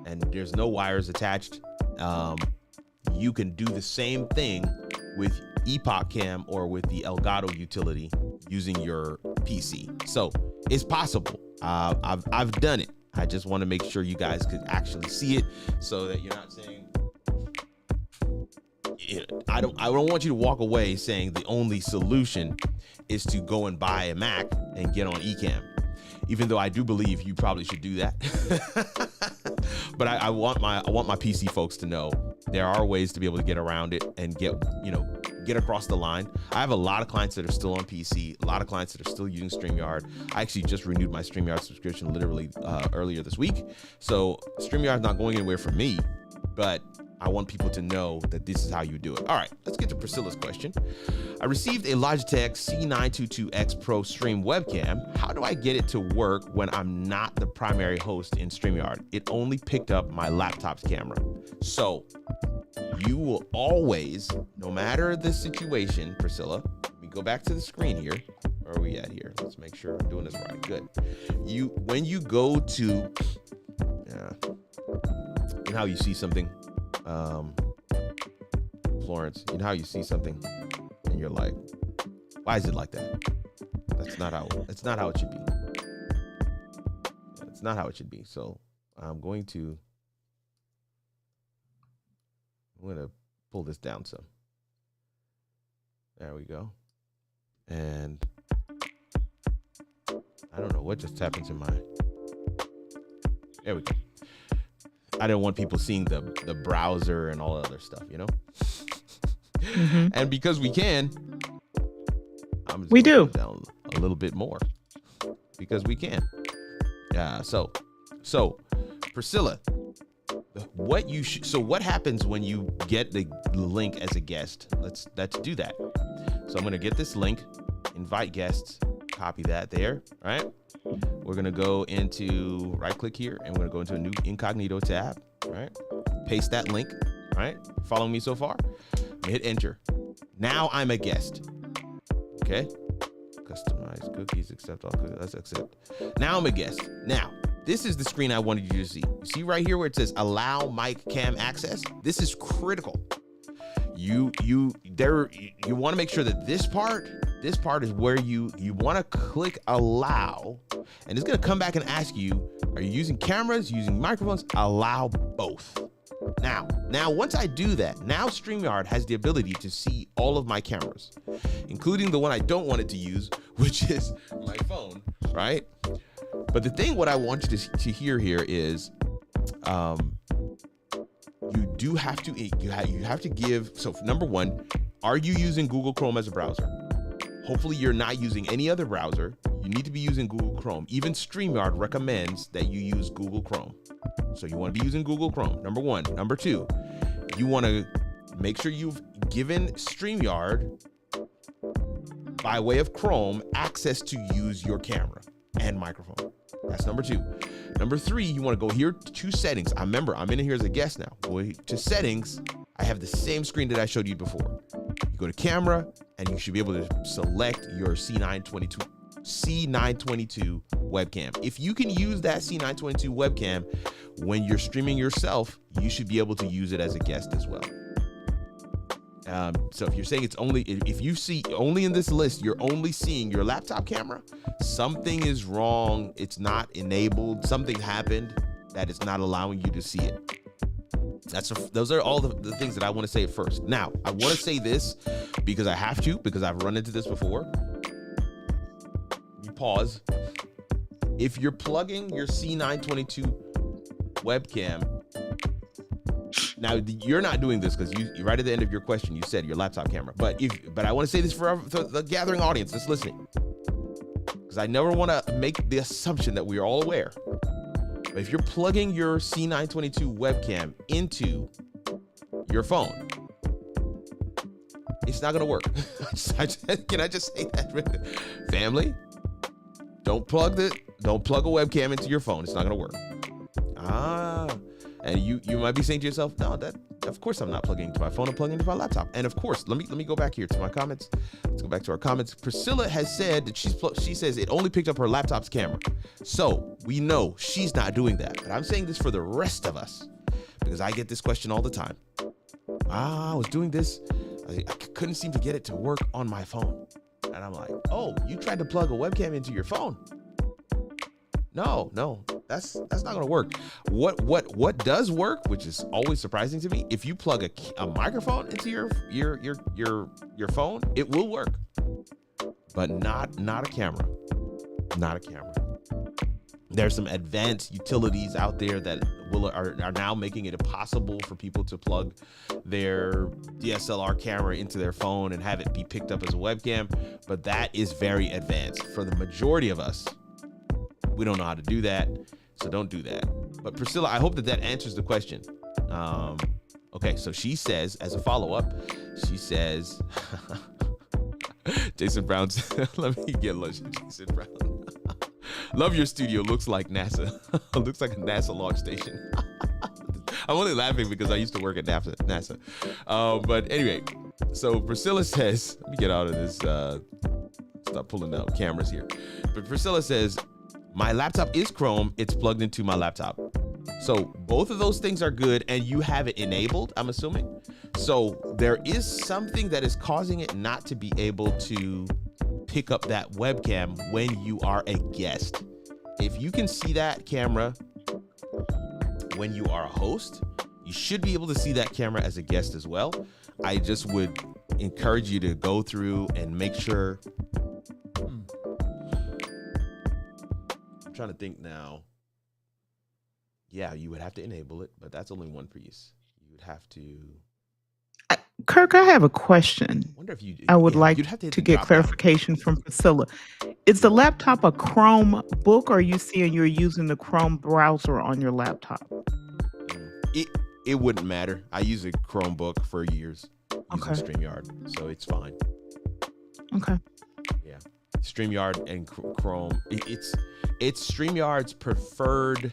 and there's no wires attached. You can do the same thing with Epoch Cam or with the Elgato utility using your PC. So it's possible. I've done it. I just want to make sure you guys could actually see it, so that you're not saying, I don't want you to walk away saying the only solution is to go and buy a Mac and get on Ecamm, even though I do believe you probably should do that. But I want my PC folks to know there are ways to be able to get around it and get across the line. I have a lot of clients that are still on PC, a lot of clients that are still using StreamYard. I actually just renewed my StreamYard subscription literally earlier this week. So StreamYard is not going anywhere for me, but I want people to know that this is how you do it. All right, let's get to Priscilla's question. I received a Logitech C922X Pro Stream webcam. How do I get it to work when I'm not the primary host in StreamYard? It only picked up my laptop's camera. So you will always, no matter the situation, Priscilla, let me go back to the screen here. Where are we at here? Let's make sure I'm doing this right. Good. When you go to, you know how you see something, Florence, you know how you see something and you're like, why is it like that? That's not how it should be. It's not how it should be. So I'm going to pull this down some. There we go. And I don't know what just happened to my, there we go. I didn't want people seeing the browser and all that other stuff, you know? Mm-hmm. And because we can, I'm just going to down a little bit more because we can. So Priscilla, what happens when you get the link as a guest? Let's do that. So I'm going to get this link, invite guests, copy that there, right? We're going to go into right click here and we're going to go into a new incognito tab, right? Paste that link, right? Following me so far? Hit enter. Now I'm a guest. Okay. Customize cookies, accept all cookies. Let's accept. Now I'm a guest. Now, this is the screen I wanted you to see. You see right here where it says allow mic cam access? This is critical. You want to make sure that this part is where you want to click allow, and it's going to come back and ask you, are you using cameras, using microphones? Allow both. Now, once I do that, now StreamYard has the ability to see all of my cameras, including the one I don't want it to use, which is my phone, right? But the thing, what I want you to hear here is, you have to give, so number one, are you using Google Chrome as a browser? Hopefully you're not using any other browser. You need to be using Google Chrome. Even StreamYard recommends that you use Google Chrome. So you want to be using Google Chrome, number one. Number two, you want to make sure you've given StreamYard, by way of Chrome, access to use your camera and microphone. That's number two. Number three, you want to go here to settings. Remember, I'm in here as a guest now. Go to settings. I have the same screen that I showed you before. You go to camera, and you should be able to select your C922 webcam. If you can use that C922 webcam when you're streaming yourself, you should be able to use it as a guest as well. So if you're saying if you see only in this list, you're only seeing your laptop camera, something is wrong. It's not enabled. Something happened that is not allowing you to see it. Those are all the things that I want to say at first. Now, I want to say this because I have to, because I've run into this before. pause. If you're plugging your C922 webcam, now you're not doing this because you right at the end of your question, you said your laptop camera. But I want to say this for the gathering audience that's listening, because I never want to make the assumption that we are all aware. But if you're plugging your C922 webcam into your phone, it's not going to work. Can I just say that? Family, don't plug a webcam into your phone. It's not going to work. And you might be saying to yourself, no, of course I'm not plugging into my phone. I'm plugging into my laptop. And of course, let me go back here to my comments. Let's go back to our comments. Priscilla has said that she says it only picked up her laptop's camera. So we know she's not doing that. But I'm saying this for the rest of us, because I get this question all the time. I was doing this. I couldn't seem to get it to work on my phone. And I'm like, oh, you tried to plug a webcam into your phone? No, that's not gonna work. What does work, which is always surprising to me, if you plug a microphone into your phone, it will work, but not a camera. Not a camera. There's some advanced utilities out there that are now making it possible for people to plug their DSLR camera into their phone and have it be picked up as a webcam, but that is very advanced. For the majority of us, we don't know how to do that, so don't do that. But Priscilla, I hope that answers the question. Okay, so she says, as a follow-up, she says, Jason Brown, let me get lunch, Jason Brown. Love your studio, looks like NASA. Looks like a NASA launch station. I'm only laughing because I used to work at NASA. But anyway, so Priscilla says, let me get out of this, stop pulling out cameras here. But Priscilla says, my laptop is Chrome, it's plugged into my laptop. So both of those things are good, and you have it enabled, I'm assuming. So there is something that is causing it not to be able to pick up that webcam when you are a guest. If you can see that camera when you are a host, you should be able to see that camera as a guest as well. I just would encourage you to go through and make sure. I'm trying to think now. Yeah, you would have to enable it, but that's only one piece. You would have to. Kirk, I have a question. I would like to get clarification from Priscilla. Is the laptop a Chromebook, or are you saying you're using the Chrome browser on your laptop? It wouldn't matter. I use a Chromebook for years using StreamYard, so it's fine. Okay. Yeah, StreamYard and Chrome. It's StreamYard's preferred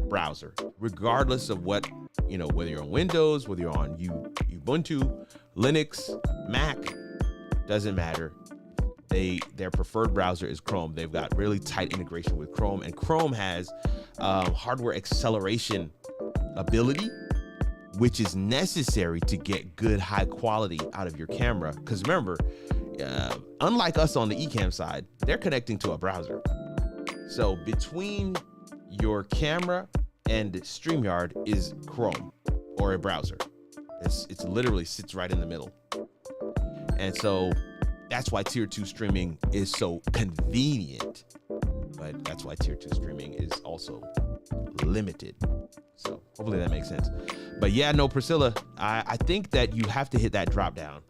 browser, regardless of what, whether you're on Windows, whether you're on Ubuntu, Linux, Mac, doesn't matter. Their preferred browser is Chrome. They've got really tight integration with Chrome, and Chrome has hardware acceleration ability, which is necessary to get good high quality out of your camera. Because remember, unlike us on the Ecamm side, they're connecting to a browser. So between your camera and StreamYard is Chrome or a browser. It's literally sits right in the middle. And so that's why tier 2 streaming is so convenient, but that's why tier 2 streaming is also limited. So hopefully that makes sense. But yeah, no, Priscilla, I think that you have to hit that drop down.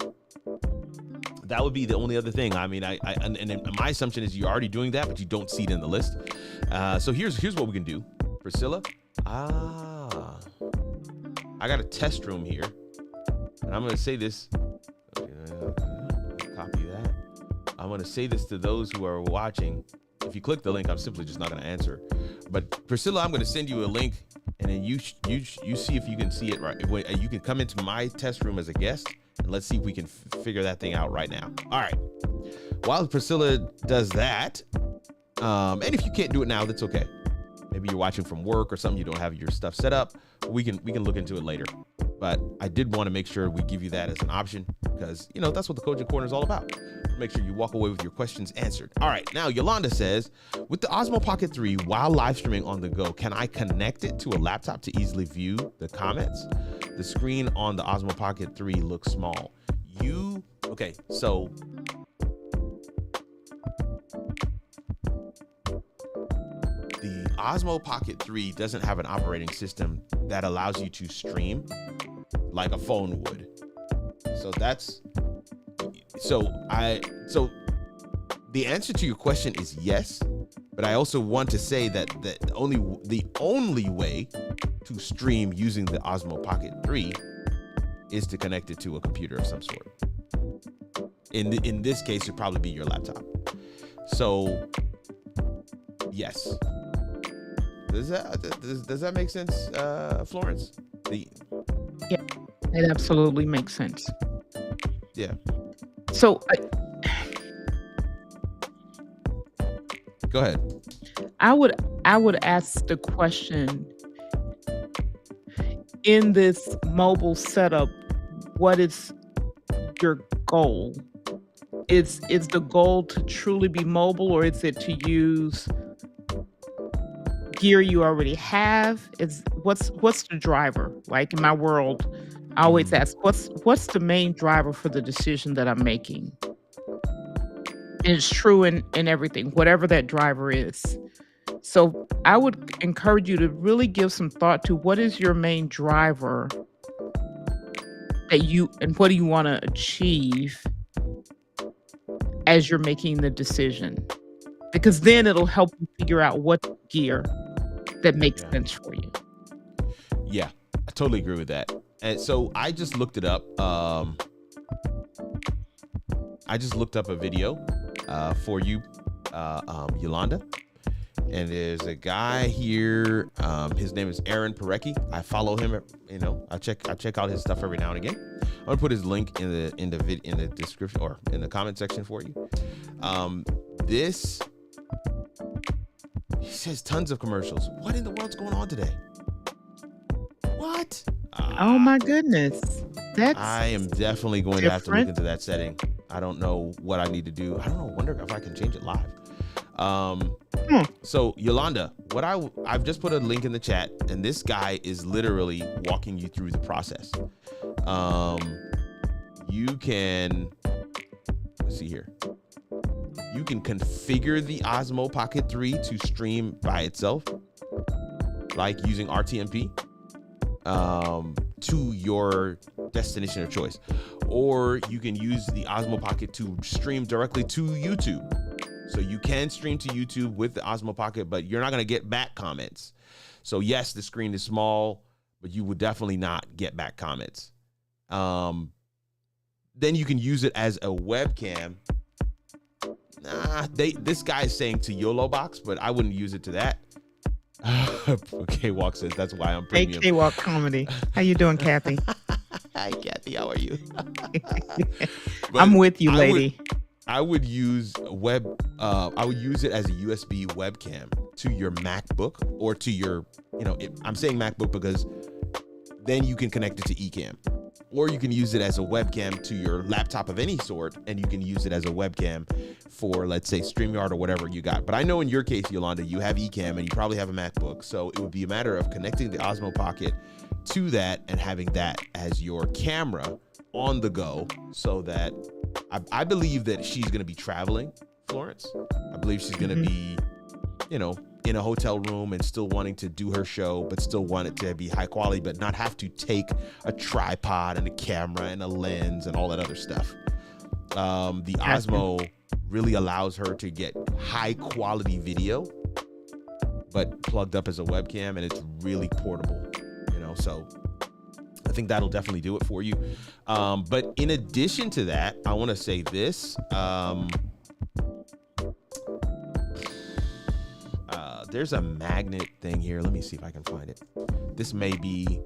That would be the only other thing. I mean, and my assumption is you're already doing that, but you don't see it in the list. So here's what we can do, Priscilla. I got a test room here, and I'm gonna say this. Copy that. I'm gonna say this to those who are watching. If you click the link, I'm simply just not gonna answer. But Priscilla, I'm gonna send you a link, and then you see if you can see it right. You can come into my test room as a guest, and let's see if we can figure that thing out right now. All right. While Priscilla does that, and if you can't do it now, that's okay. Maybe you're watching from work or something, you don't have your stuff set up. We can look into it later. But I did want to make sure we give you that as an option, because that's what the Coaching Corner is all about. Make sure you walk away with your questions answered. All right, now Yolanda says, with the Osmo Pocket 3 while live streaming on the go, can I connect it to a laptop to easily view the comments? The screen on the Osmo Pocket 3 looks small. Okay, so Osmo Pocket 3 doesn't have an operating system that allows you to stream like a phone would. So the answer to your question is yes, but I also want to say that the only way to stream using the Osmo Pocket 3 is to connect it to a computer of some sort. In this case, it'd probably be your laptop. So yes. Does that make sense, Florence? Yeah, it absolutely makes sense. Yeah. So Go ahead. I would ask the question, in this mobile setup, what is your goal? Is the goal to truly be mobile, or is it to use gear you already have? What's the driver? Like in my world, I always ask, what's the main driver for the decision that I'm making? And it's true in everything, whatever that driver is. So I would encourage you to really give some thought to what is your main driver and what do you want to achieve as you're making the decision, because then it'll help you figure out what gear that makes sense for you. Yeah, I totally agree with that. And so I just looked it up. I just looked up a video for you, Yolanda. And there's a guy here. His name is Aaron Parecki. I follow him. I check out his stuff every now and again. I'm gonna put his link in the description or in the comment section for you. He says tons of commercials. What in the world's going on today? What? Oh my goodness. I am definitely going to have to look into that setting. I don't know what I need to do. I don't know. Wonder if I can change it live. So Yolanda, I've just put a link in the chat, and this guy is literally walking you through the process. You can, let's see here. You can configure the Osmo Pocket 3 to stream by itself, like using RTMP, to your destination of choice. Or you can use the Osmo Pocket to stream directly to YouTube. So you can stream to YouTube with the Osmo Pocket, but you're not going to get back comments. So yes, the screen is small, but you would definitely not get back comments. Then you can use it as a webcam. This guy is saying to YOLO box, but I wouldn't use it to that. K-Walk says that's why I'm premium. Hey, K-Walk Comedy. How you doing, Kathy? Hi, Kathy. How are you? I'm with you, lady. I would use I would use it as a USB webcam to your MacBook or to your, I'm saying MacBook because then you can connect it to Ecamm. Or you can use it as a webcam to your laptop of any sort, and you can use it as a webcam for, let's say, StreamYard or whatever you got. But I know in your case, Yolanda, you have Ecamm and you probably have a MacBook. So it would be a matter of connecting the Osmo Pocket to that and having that as your camera on the go, so that I believe that she's going to be traveling, Florence. I believe she's going to be, in a hotel room and still wanting to do her show, but still want it to be high quality, but not have to take a tripod and a camera and a lens and all that other stuff. The Osmo really allows her to get high quality video, but plugged up as a webcam, and it's really portable, so I think that'll definitely do it for you. But in addition to that, I want to say this. There's a magnet thing here. Let me see if I can find it. This may be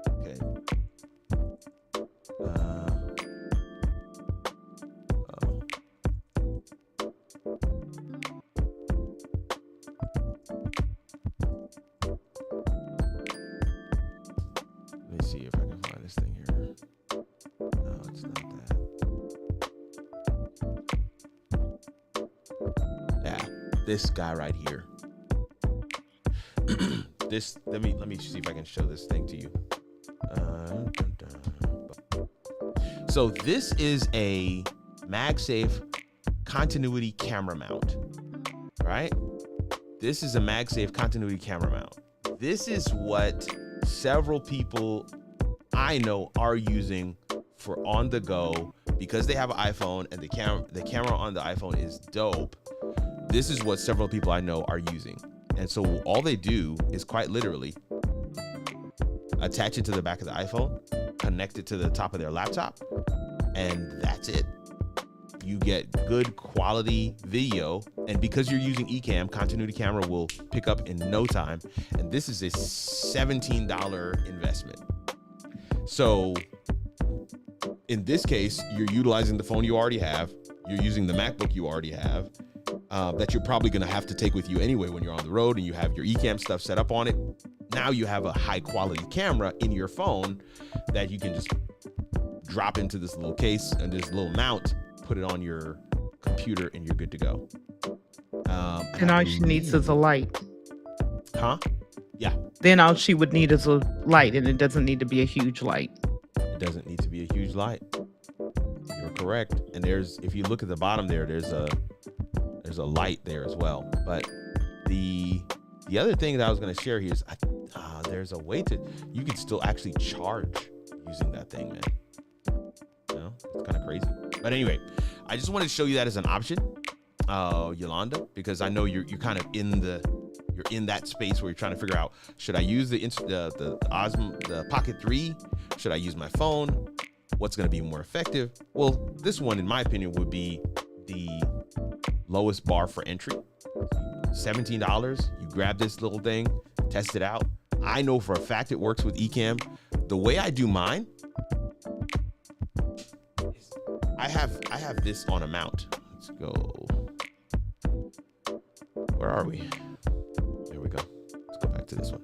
okay. Let me see if I can find this thing here. No, it's not that. Yeah. This guy right here. Let me see if I can show this thing to you. So this is a MagSafe continuity camera mount, right? This is a MagSafe continuity camera mount. This is what several people I know are using for on the go because they have an iPhone and the camera on the iPhone is dope. This is what several people I know are using. And so all they do is quite literally attach it to the back of the iPhone, connect it to the top of their laptop, and that's it. You get good quality video, and because you're using Ecamm, continuity camera will pick up in no time, and this is a $17 investment. So in this case, you're utilizing the phone you already have, you're using the MacBook you already have, that you're probably going to have to take with you anyway when you're on the road, and you have your Ecamm stuff set up on it. Now you have a high quality camera in your phone that you can just drop into this little case and this little mount, put it on your computer, and you're good to go. And all she needs is a light. Huh? Yeah. Then all she would need is a light, and it doesn't need to be a huge light. It doesn't need to be a huge light. You're correct. And if you look at the bottom there, there's a light there as well. But the other thing that I was going to share here is there's a way you can still actually charge using that thing, man. You know, it's kind of crazy. But anyway, I just wanted to show you that as an option, Yolanda, because I know you're kind of in that space where you're trying to figure out, should I use the Osmo, the Pocket 3? Should I use my phone? What's going to be more effective? Well, this one, in my opinion, would be the lowest bar for entry. $17. You grab this little thing, test it out. I know for a fact it works with Ecamm. The way I do mine, I have this on a mount. Let's go. Where are we? There we go. Let's go back to this one.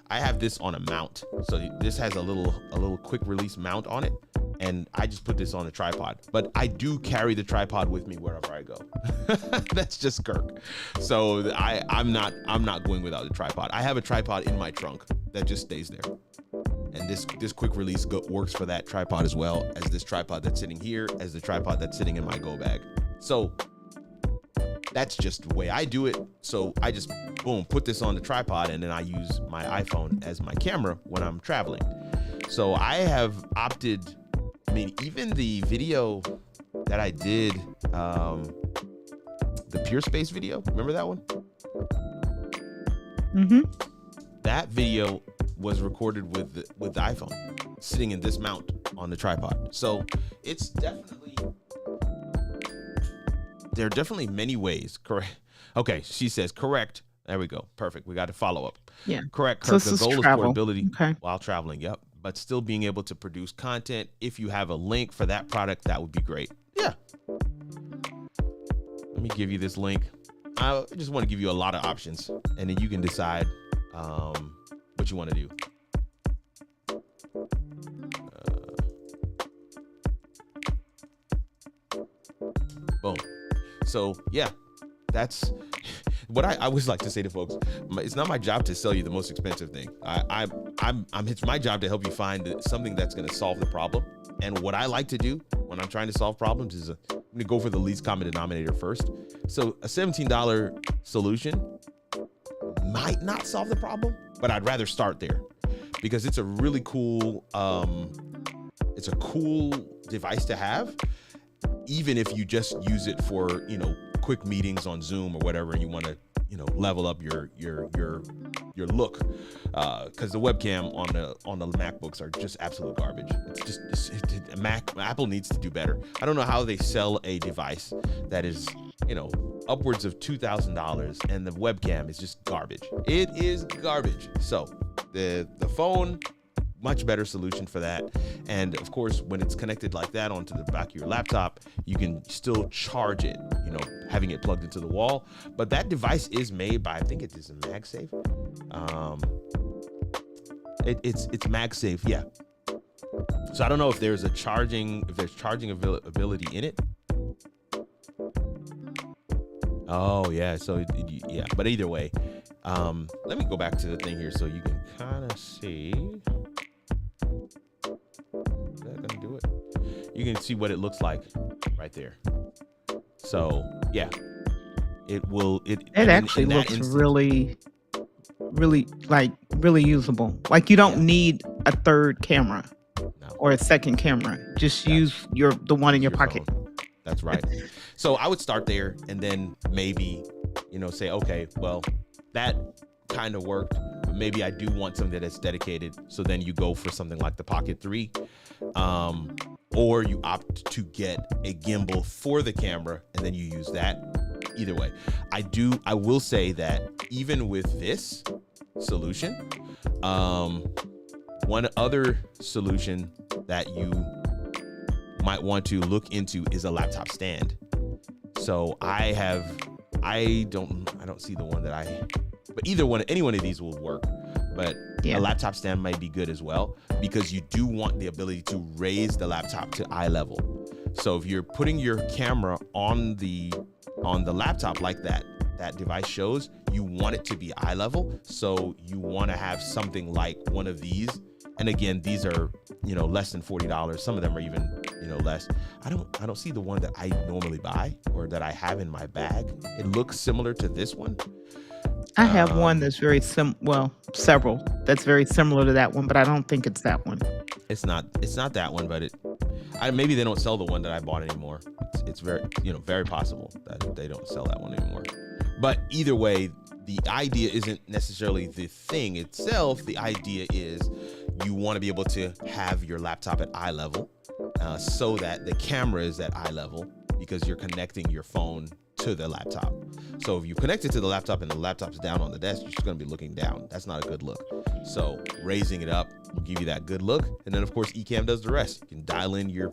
I have this on a mount. So this has a little quick release mount on it, and I just put this on a tripod. But I do carry the tripod with me wherever I go. That's just Kirk. So I'm not going without the tripod. I have a tripod in my trunk that just stays there. And this quick release works for that tripod as well as this tripod that's sitting here, as the tripod that's sitting in my go bag. So that's just the way I do it. So I just, boom, put this on the tripod, and then I use my iPhone as my camera when I'm traveling. So I have opted, I mean, even the video that I did, the Pure Space video, remember that one? Mm-hmm. That video was recorded with the iPhone sitting in this mount on the tripod. So it's definitely, there are definitely many ways. Correct. Okay, she says correct. There we go. Perfect. We got a follow up. Yeah. Correct. So The goal is portability while traveling. Yep. But still being able to produce content. If you have a link for that product, that would be great. Yeah. Let me give you this link. I just want to give you a lot of options, and then you can decide what you want to do. Boom. So yeah, that's what I always like to say to folks. It's not my job to sell you the most expensive thing. It's my job to help you find something that's going to solve the problem. And what I like to do when I'm trying to solve problems is I'm going to go for the least common denominator first. So a $17 solution might not solve the problem, but I'd rather start there because it's a really cool, it's a cool device to have, even if you just use it for, quick meetings on Zoom or whatever, and you want to, level up your look, because the webcam on the MacBooks are just absolute garbage. It's just Apple needs to do better. I don't know how they sell a device that is, upwards of $2,000 and the webcam is just garbage. It is garbage. So the phone, much better solution for that. And of course, when it's connected like that onto the back of your laptop, you can still charge it, having it plugged into the wall. But that device is made by, I think it is a MagSafe. It's MagSafe, yeah. So I don't know if there's charging ability in it. Oh yeah, so yeah. But either way, let me go back to the thing here so you can kind of see. Is that gonna do it? You can see what it looks like right there. So yeah, It will. It And actually in that looks instance, really usable. Like you don't yeah, need a third camera no, or a second camera. Just that's use the one in use your your phone. pocket. That's right. So I would start there, and then maybe, say, okay, well, that kind of worked, but maybe I do want something that's dedicated. So then you go for something like the Pocket 3, or you opt to get a gimbal for the camera, and then you use that. Either way, I will say that even with this solution, one other solution that you might want to look into is a laptop stand. So I don't see the one but any one of these will work. But Yeah. a laptop stand might be good as well, because you do want the ability to raise the laptop to eye level. So if you're putting your camera on the laptop like that device shows, you want it to be eye level. So you want to have something like one of these. And again, these are, less than $40. Some of them are even, less. I don't see the one that I normally buy or that I have in my bag. It looks similar to this one. I have one that's very several that's very similar to that one, but I don't think it's that one. It's not that one, but maybe they don't sell the one that I bought anymore. It's very, very possible that they don't sell that one anymore. But either way, the idea isn't necessarily the thing itself. The idea is you want to be able to have your laptop at eye level, so that the camera is at eye level, because you're connecting your phone to the laptop. So if you connect it to the laptop and the laptop's down on the desk, you're just going to be looking down. That's not a good look. So raising it up will give you that good look. And then of course, Ecamm does the rest. You can dial in your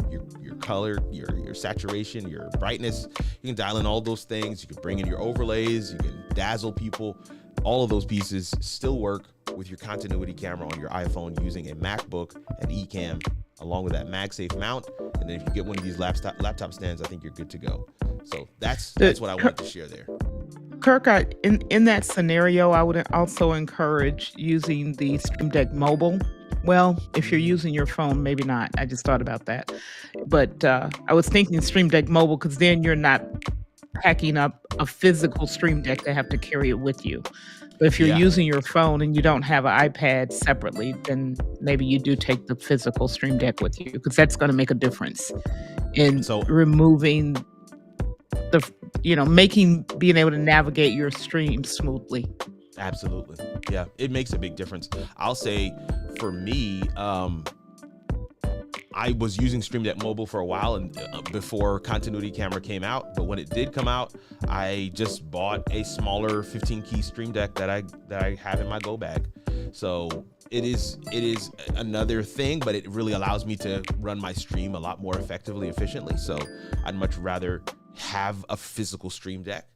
color, your saturation, your brightness. You can dial in all those things. You can bring in your overlays. You can dazzle people. All of those pieces still work with your continuity camera on your iPhone using a MacBook and Ecamm, along with that MagSafe mount. And then if you get one of these laptop stands, I think you're good to go. So that's what I wanted to share there. Kirk, in that scenario, I would also encourage using the Stream Deck Mobile. Well, if you're using your phone, maybe not. I just thought about that. But I was thinking Stream Deck Mobile, because then you're not packing up a physical Stream Deck to have to carry it with you. But if you're Yeah. using your phone and you don't have an iPad separately, then maybe you do take the physical Stream Deck with you, because that's going to make a difference in removing being able to navigate your stream smoothly. Absolutely. Yeah, it makes a big difference. I'll say for me, I was using Stream Deck Mobile for a while, and before Continuity Camera came out. But when it did come out, I just bought a smaller 15-key Stream Deck that I have in my go bag. So it is another thing, but it really allows me to run my stream a lot more effectively, efficiently. So I'd much rather have a physical Stream Deck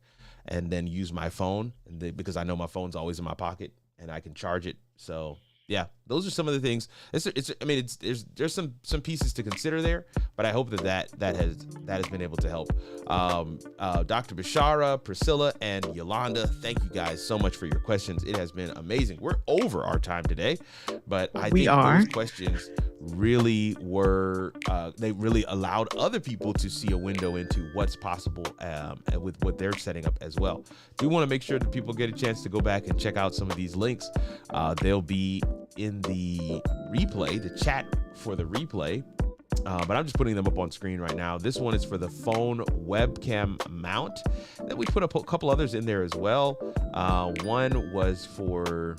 and then use my phone, because I know my phone's always in my pocket and I can charge it. So yeah, those are some of the things. There's some pieces to consider there, but I hope that has been able to help. Dr. Bashara, Priscilla, and Yolanda, thank you guys so much for your questions. It has been amazing. We're over our time today, but I think those questions really were they really allowed other people to see a window into what's possible with what they're setting up as well. Do want to make sure that people get a chance to go back and check out some of these links. They'll be in the replay, the chat for the replay, but I'm just putting them up on screen right now. This one is for the phone webcam mount. Then we put a couple others in there as well. One was for,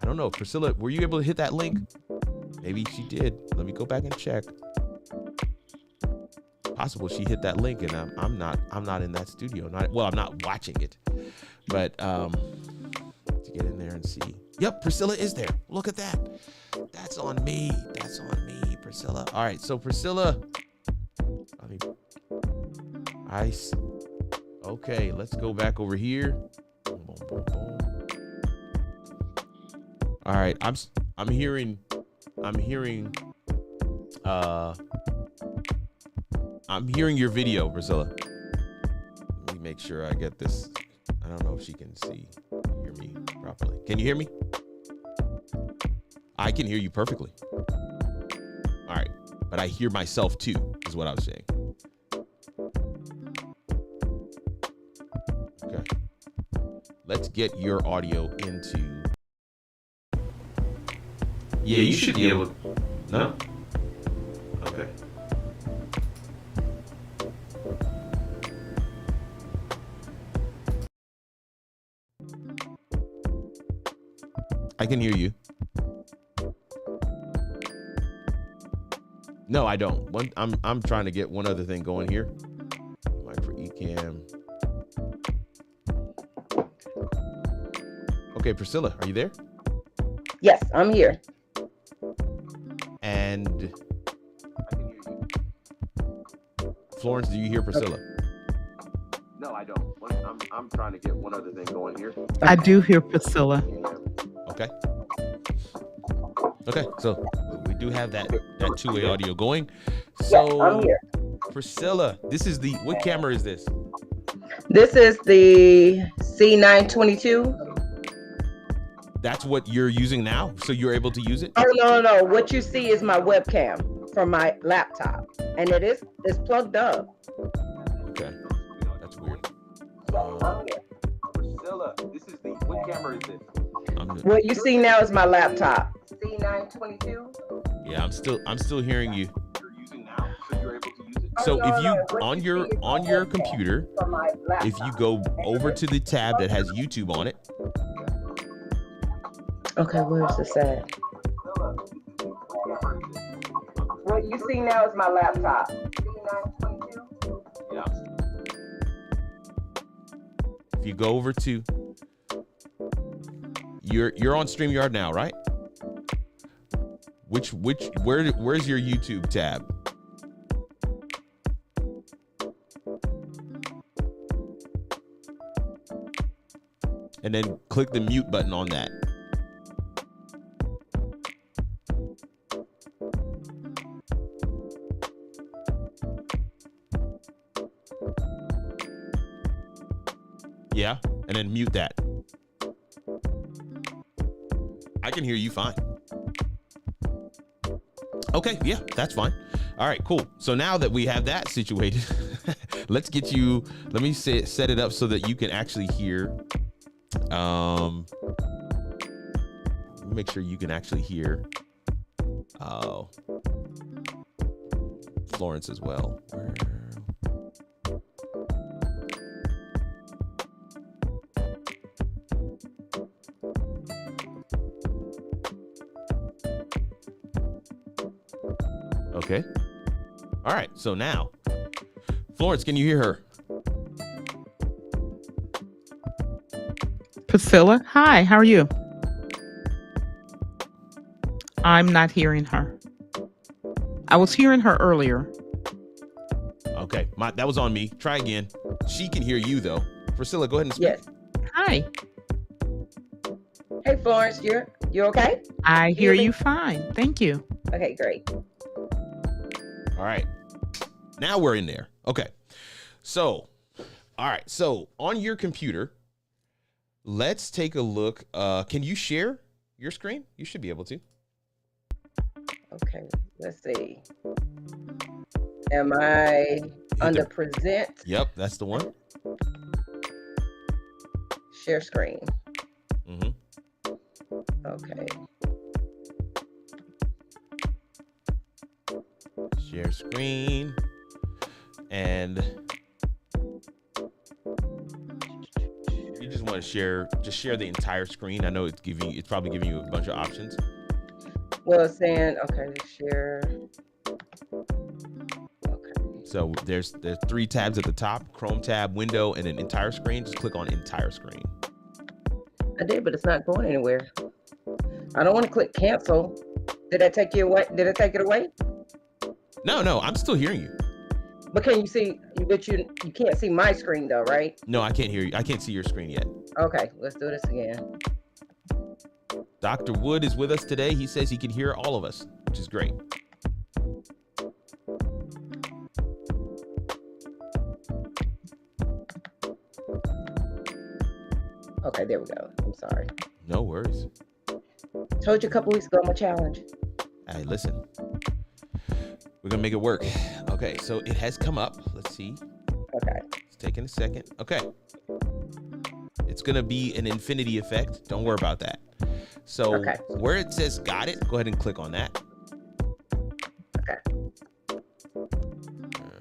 I don't know, Priscilla, were you able to hit that link? Maybe she did. Let me go back and check. Possible she hit that link and I'm not in that studio. I'm not watching it. But to get in there and see. Yep, Priscilla is there. Look at that. That's on me, Priscilla. All right, so Priscilla, okay, let's go back over here. Boom, boom, boom, boom. All right, I'm hearing your video, Priscilla. Let me make sure I get this. I don't know if she can hear me properly. Can you hear me? I can hear you perfectly. All right, but I hear myself too, is what I was saying. Okay. let's get your audio into. Yeah, you should be able. No? Okay. I can hear you. No, I don't. I'm trying to get one other thing going here. Mic for eCam. Okay, Priscilla, are you there? Yes, I'm here. And I can hear you. Florence, do you hear Priscilla? No, I don't. I'm trying to get one other thing going here. I do hear Priscilla. Okay. Okay, so we do have that two-way audio going. So Yes, I'm here. Priscilla, what camera is this? This is the C922. That's what you're using now? So you're able to use it? Oh, no. What you see is my webcam from my laptop. And it's plugged up. Okay. That's weird. I'm here. Priscilla, what camera is this? What you see now is my laptop. C922. Yeah, I'm still hearing you. You're using now, so you're able to use it. So Oh, if you What on you see is on my your webcam computer, from my laptop. if you go over to the tab that has YouTube on it. Okay, where's this at? What you see now is my laptop. C922. Yeah. If you go over to you're on StreamYard now, right? Where's your YouTube tab? And then click the mute button on that. Yeah, and then mute that. I can hear you fine. Okay, yeah, that's fine. All right, cool. So now that we have that situated, let me set it up so that you can actually hear. Make sure you can actually hear Florence as well. Okay. All right. So now, Florence, can you hear her? Priscilla, hi, how are you? I'm not hearing her. I was hearing her earlier. Okay. That was on me. Try again. She can hear you, though. Priscilla, go ahead and speak. Yes. Hi, Hey, Florence, you okay? I hear you fine. Thank you. Okay, great. All right. Now we're in there. Okay. So, all right. So on your computer, let's take a look. Can you share your screen? You should be able to. Okay, let's see. Am I under present? Yep, that's the one. Share screen. Mm-hmm. Okay. Share screen. And you just want to share the entire screen. I know it's probably giving you a bunch of options. Well, it's saying, okay, share. Okay. So there's 3 tabs at the top: Chrome tab, window, and an entire screen. Just click on entire screen. I did, but it's not going anywhere. I don't want to click cancel. Did I take you away? Did I take it away? No, I'm still hearing you. But can you see? But you can't see my screen though, right? No, I can't hear you. I can't see your screen yet. Okay, let's do this again. Dr. Wood is with us today. He says he can hear all of us, which is great. Okay, there we go. I'm sorry. No worries. Told you a couple weeks ago I'm a challenge. Hey, listen. We're going to make it work. Okay, so it has come up. Let's see. Okay. It's taking a second. Okay. It's going to be an infinity effect. Don't worry about that. So Okay. where it says got it, go ahead and click on that. Okay. All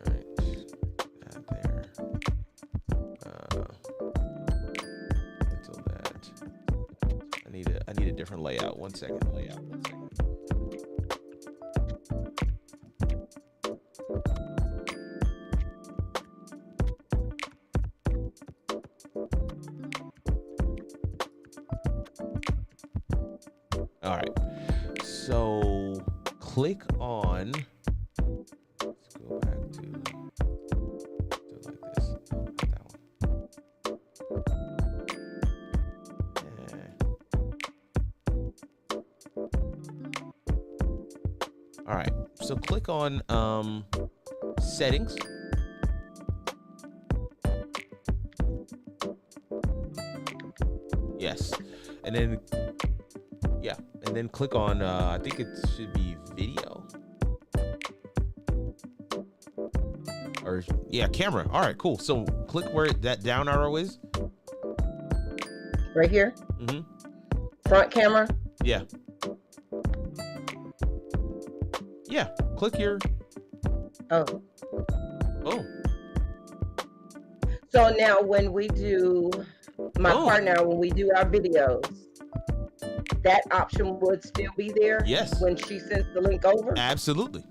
right. That there. Cancel that. I need a different layout. One second. All right. So click on. Let's go back to like this. That one. All right. So click on settings. Yes. And then click on I think it should be video. Or camera. All right, cool. So click where that down arrow is. Right here. Mm-hmm. Front camera. Yeah. Yeah. Click your. Oh. Oh. So now when we do my Oh. partner, when we do our videos, that option would still be there. Yes. When she sends the link over. Absolutely.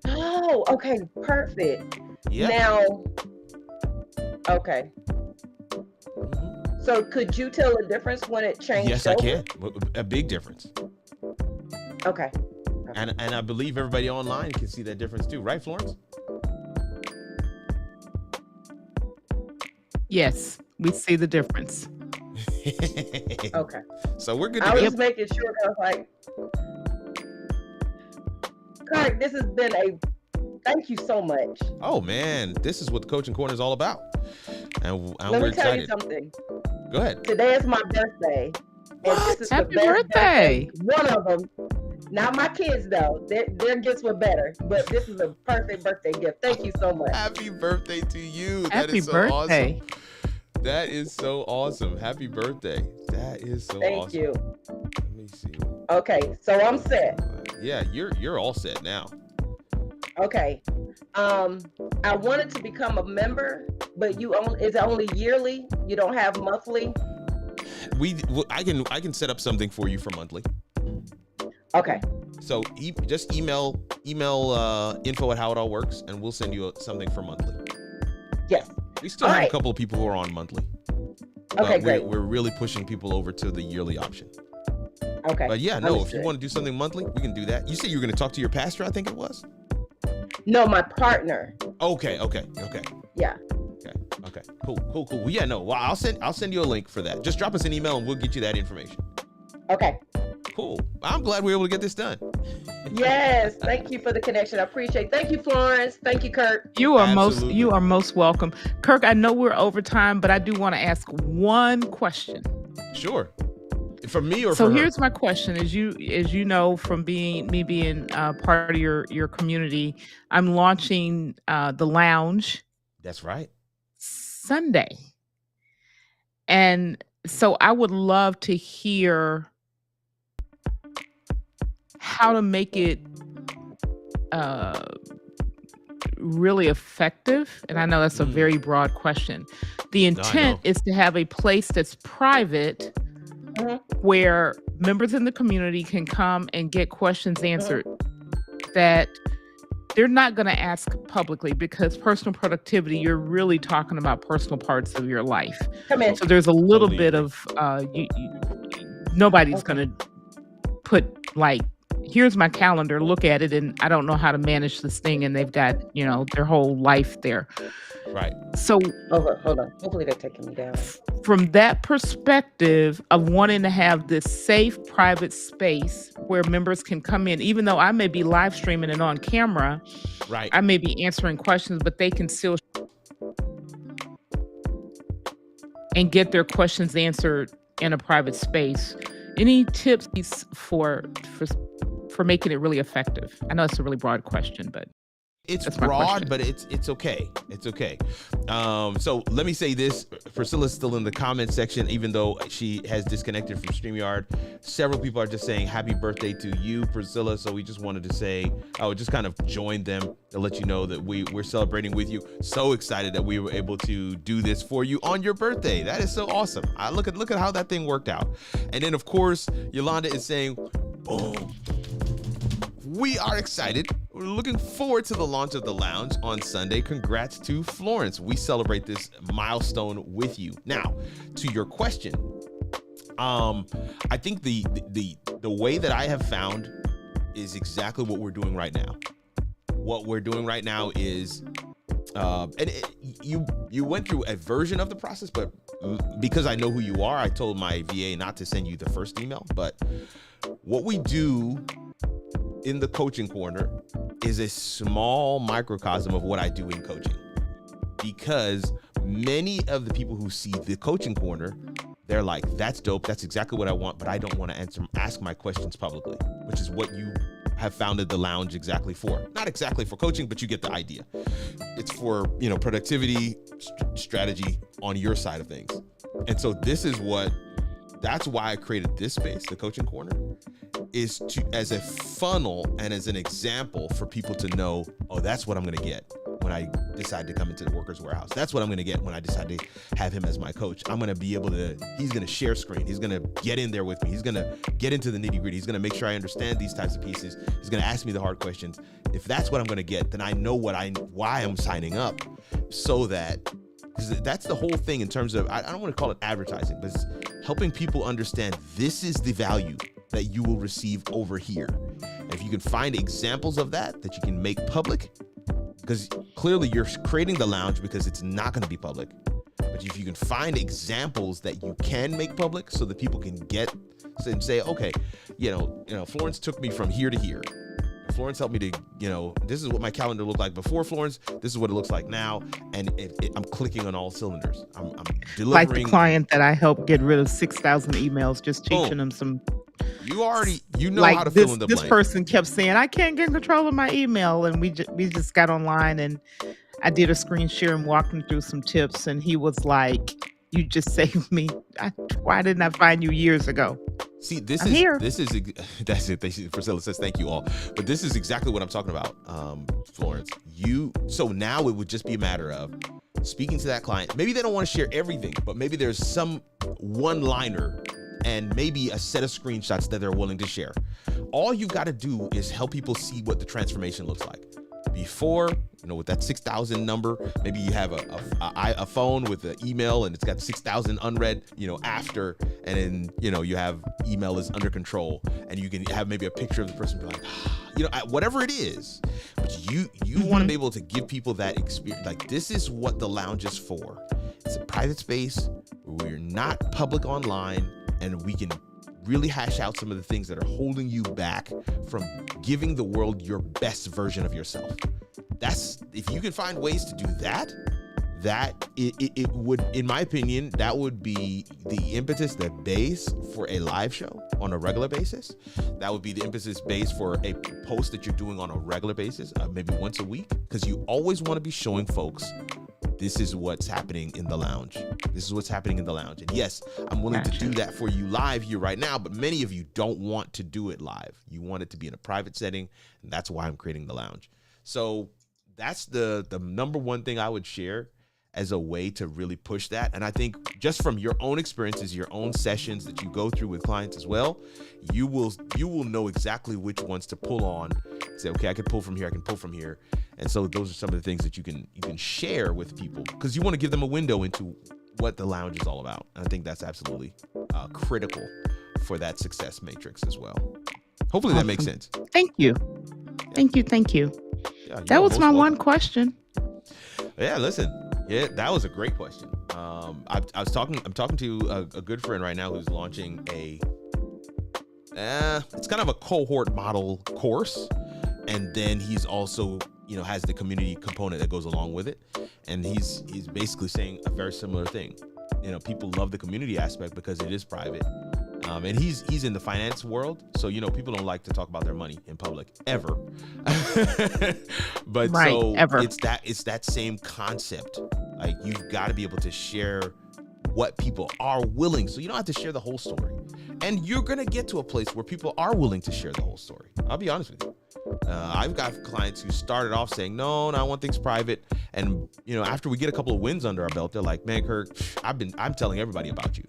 Oh, okay, perfect. Yeah. Now, okay. Mhm. So could you tell a difference when it changed? Yes, I over? can. A big difference. Okay. And I believe everybody online can see that difference too, right, Florence? Yes, we see the difference. Okay. So we're good to I was go. just making sure. I was like, Kirk, this has been thank you so much. Oh man, this is what the Coaching Corner is all about, and Let we're me tell you excited. something. Go ahead. Today is my birthday. And What? this is Happy the best birthday. One of them. Not my kids though. Their gifts were better. But this is a perfect birthday gift. Thank you so much. Happy birthday to you. That Happy is so birthday. awesome. That is so awesome. Happy birthday. That is so Thank awesome. you. Let me see. Okay, so I'm set. Yeah, you're all set now. Okay. I wanted to become a member, but is it only yearly? You don't have monthly? I can set up something for you for monthly. Okay. So just email info at how it all works, and we'll send you something for monthly. Yes. We still All have right. a couple of people who are on monthly. Okay, But great. We're really pushing people over to the yearly option. Okay. But yeah, no, if you Understood. want to do something monthly, we can do that. You said you were going to talk to your pastor, I think it was. No, my partner. Okay. Yeah. Okay. Cool. Well, yeah, no. Well, I'll send you a link for that. Just drop us an email and we'll get you that information. Okay. Cool. I'm glad we were able to get this done. Yes. Thank you for the connection. I appreciate it. Thank you, Florence. Thank you, Kirk. You are Absolutely. most welcome. Kirk, I know we're over time, but I do want to ask one question. Sure. For me or So for her? here's my question: as you know from being part of your community, I'm launching the lounge That's right. Sunday, and so I would love to hear how to make it really effective. And I know that's a very broad question. The intent is to have a place that's private where members in the community can come and get questions answered that they're not going to ask publicly, because personal productivity, you're really talking about personal parts of your life. Come in. So there's a little Totally bit agree. of nobody's going to put like, here's my calendar, look at it, and I don't know how to manage this thing, and they've got their whole life there. Right. So Hold on. Hopefully they're taking me down. from that perspective of wanting to have this safe, private space where members can come in, even though I may be live streaming and on camera, Right. I may be answering questions, but they can still and get their questions answered in a private space. Any tips for making it really effective? I know it's a really broad question, but It's that's my broad, question. but it's okay. It's okay. So let me say this Priscilla's still in the comment section, even though she has disconnected from StreamYard. Several people are just saying happy birthday to you, Priscilla. So we just wanted to say, I would just kind of join them to let you know that we're celebrating with you. So excited that we were able to do this for you on your birthday. That is so awesome. Look at how that thing worked out. And then of course, Yolanda is saying, boom. We are excited. We're looking forward to the launch of the lounge on Sunday. Congrats to Florence. We celebrate this milestone with you. Now, to your question, I think the way that I have found is exactly what we're doing right now. What we're doing right now is, you went through a version of the process, but because I know who you are, I told my VA not to send you the first email. But what we do in the coaching corner is a small microcosm of what I do in coaching, because many of the people who see the coaching corner, they're like, that's dope. That's exactly what I want, but I don't want to ask my questions publicly, which is what you have founded the lounge exactly for. Not exactly for coaching, but you get the idea. It's for, productivity, strategy on your side of things. And so that's why I created this space, the coaching corner, is to, as a funnel and as an example for people to know, oh, that's what I'm going to get when I decide to come into the workers warehouse. That's what I'm going to get when I decide to have him as my coach. I'm going to be able to, he's going to share screen. He's going to get in there with me. He's going to get into the nitty gritty. He's going to make sure I understand these types of pieces. He's going to ask me the hard questions. If that's what I'm going to get, then I know why I'm signing up, so that, because that's the whole thing in terms of, I don't want to call it advertising, but it's helping people understand this is the value that you will receive over here. And if you can find examples of that you can make public, because clearly you're creating the lounge because it's not going to be public. But if you can find examples that you can make public so that people can get and say, okay, Florence took me from here to here. Florence helped me to, this is what my calendar looked like before Florence. This is what it looks like now. And I'm clicking on all cylinders. I'm delivering. Like the client that I helped get rid of 6,000 emails, just teaching them some. You know how to fill in the blank. This person kept saying, I can't get control of my email. And we just got online and I did a screen share and walked him through some tips. And he was like, you just saved me. Why didn't I find you years ago? See, that's it. Priscilla says, thank you all. But this is exactly what I'm talking about, Florence. So now it would just be a matter of speaking to that client. Maybe they don't want to share everything, but maybe there's some one-liner and maybe a set of screenshots that they're willing to share. All you've got to do is help people see what the transformation looks like. Before, with that 6,000 number, maybe you have a phone with an email and it's got 6,000 unread, after, and then, you have email is under control, and you can have maybe a picture of the person be like, whatever it is, but you want to be able to give people that experience. Like, this is what the lounge is for. It's a private space where we're not public online, and we can really hash out some of the things that are holding you back from giving the world your best version of yourself. If you can find ways to do that it would, in my opinion, that would be the impetus, the base for a live show on a regular basis. That would be the impetus base for a post that you're doing on a regular basis, maybe once a week, because you always want to be showing folks, this is what's happening in the lounge. This is what's happening in the lounge. And yes, I'm willing to do that for you live here right now, but many of you don't want to do it live. You want it to be in a private setting, and that's why I'm creating the lounge. So that's the number one thing I would share as a way to really push that. And I think just from your own experiences, your own sessions that you go through with clients as well, you will know exactly which ones to pull on. Say, okay, I can pull from here, I can pull from here. And so those are some of the things that you can share with people, because you want to give them a window into what the lounge is all about. And I think that's absolutely critical for that success matrix as well. Hopefully that makes sense. Thank you. Yeah. Thank you. Yeah, that was my one question. Yeah, listen. Yeah, that was a great question. I'm talking to a good friend right now who's launching it's kind of a cohort model course. And then he's also, has the community component that goes along with it. And he's basically saying a very similar thing. People love the community aspect because it is private. And he's in the finance world. So, people don't like to talk about their money in public ever. But right, so ever. It's that same concept. Like, you've got to be able to share what people are willing. So you don't have to share the whole story. And you're going to get to a place where people are willing to share the whole story. I'll be honest with you. I've got clients who started off saying, no, I want things private. And, after we get a couple of wins under our belt, they're like, man, Kirk, I'm telling everybody about you.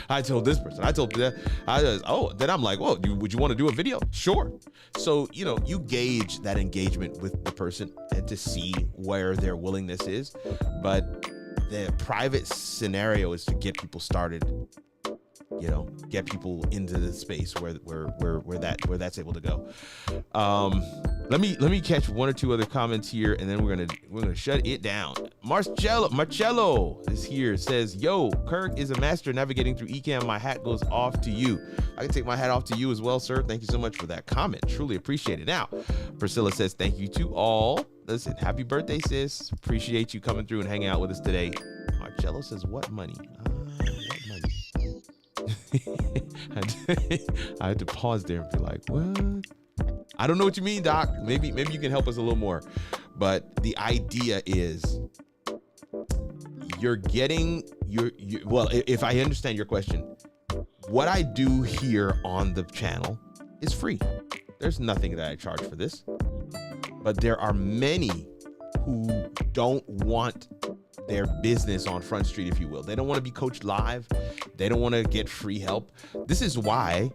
I told this person, I told that. Then I'm like, well, would you want to do a video? Sure. So, you gauge that engagement with the person and to see where their willingness is. But the private scenario is to get people started, get people into the space where that's able to go. Let me catch one or two other comments here, and then we're gonna shut it down. Marcello is here. Says, yo, Kirk is a master navigating through Ecamm. My hat goes off to you. I can take my hat off to you as well, sir. Thank you so much for that comment. Truly appreciate it. Now, Priscilla says, thank you to all. Listen, happy birthday, sis. Appreciate you coming through and hanging out with us today. Marcello says, what money? What money? I had to pause there and be like, what? I don't know what you mean, Doc. Maybe you can help us a little more. But the idea is you're getting well, if I understand your question, what I do here on the channel is free. There's nothing that I charge for this. But there are many who don't want their business on Front Street, if you will. They don't want to be coached live. They don't want to get free help. This is why,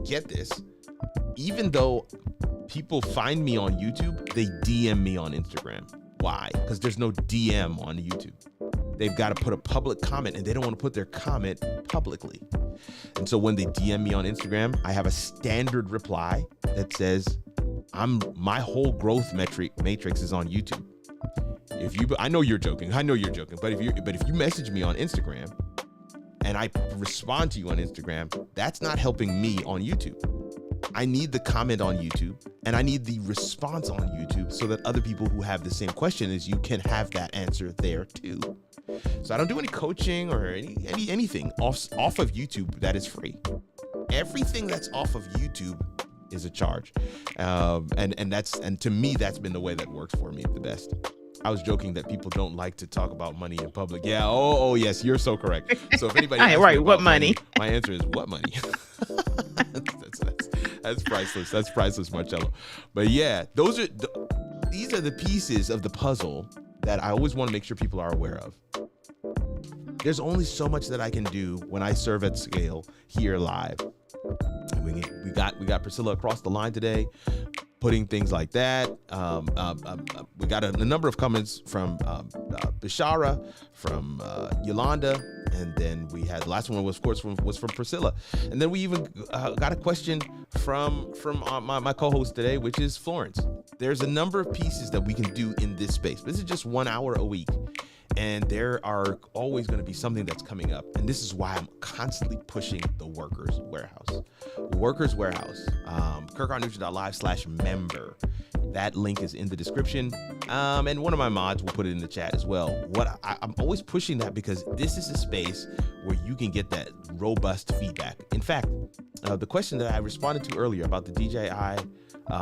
get this, even though people find me on YouTube, they DM me on Instagram. Why? Because there's no DM on YouTube. They've got to put a public comment, and they don't want to put their comment publicly. And so when they DM me on Instagram, I have a standard reply that says, my whole growth matrix is on YouTube. I know you're joking, but if you message me on Instagram and I respond to you on Instagram, that's not helping me on YouTube. I need the comment on YouTube, and I need the response on YouTube so that other people who have the same question as you can have that answer there too. So I don't do any coaching or anything off of YouTube that is free. Everything that's off of YouTube is a charge, and to me, that's been the way that works for me the best. I was joking that people don't like to talk about money in public. Yeah. Oh yes, you're so correct. So if anybody asks me what about money? My answer is what money? That's priceless. That's priceless, Marcello. But yeah, these are the pieces of the puzzle that I always want to make sure people are aware of. There's only so much that I can do when I serve at scale here live. We got Priscilla across the line today, putting things like that. We got a number of comments from Bishara, from Yolanda, and then we had the last one was from Priscilla, and then we even got a question from my co-host today, which is Florence. There's a number of pieces that we can do in this space. This is just 1 hour a week. And there are always going to be something that's coming up. And this is why I'm constantly pushing the Workers Warehouse. Workers Warehouse, kirkarnucci.live/member. That link is in the description. And one of my mods will put it in the chat as well. I'm always pushing that because this is a space where you can get that robust feedback. In fact, the question that I responded to earlier about the DJI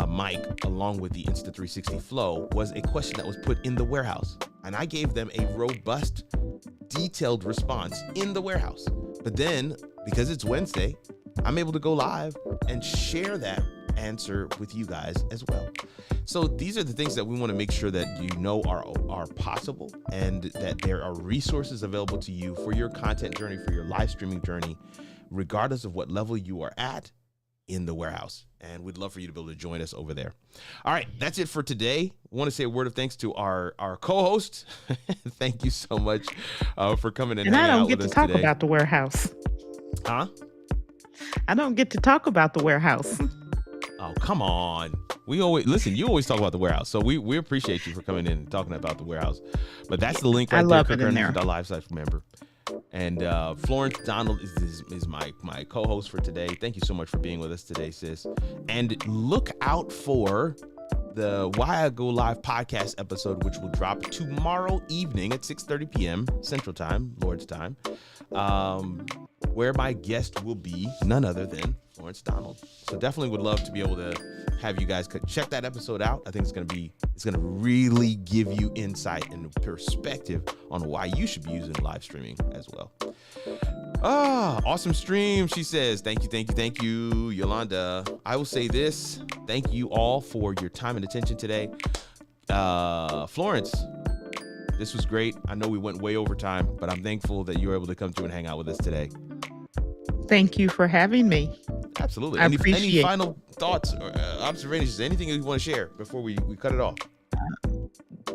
mic along with the Insta360 Flow was a question that was put in the warehouse. And I gave them a robust, detailed response in the warehouse. But then, because it's Wednesday, I'm able to go live and share that answer with you guys as well. So these are the things that we want to make sure that you know are possible, and that there are resources available to you for your content journey, for your live streaming journey, regardless of what level you are at in the warehouse. And we'd love for you to be able to join us over there. All right, that's it for today. I want to say a word of thanks to our co-host. Thank you so much for coming in. And I don't get to talk about the warehouse. Huh? I don't get to talk about the warehouse. Oh, come on. You always talk about the warehouse. So we appreciate you for coming in and talking about the warehouse. But that's the link right there. I love it in there. Live/member. And Florence Donald is my co-host for today. Thank you so much for being with us today, sis. And look out for the Why I Go Live podcast episode, which will drop tomorrow evening at 6:30 p.m. Central Time, Lord's Time. where my guest will be none other than Florence Donald. So definitely would love to be able to have you guys check that episode out. I think it's going to really give you insight and perspective on why you should be using live streaming as well. Awesome stream, she says. Thank you, Yolanda. I will say this. Thank you all for your time and attention today. Florence, this was great. I know we went way over time, but I'm thankful that you were able to come through and hang out with us today. Thank you for having me. Absolutely. I Any appreciate final thoughts or observations? Anything you want to share before we cut it off?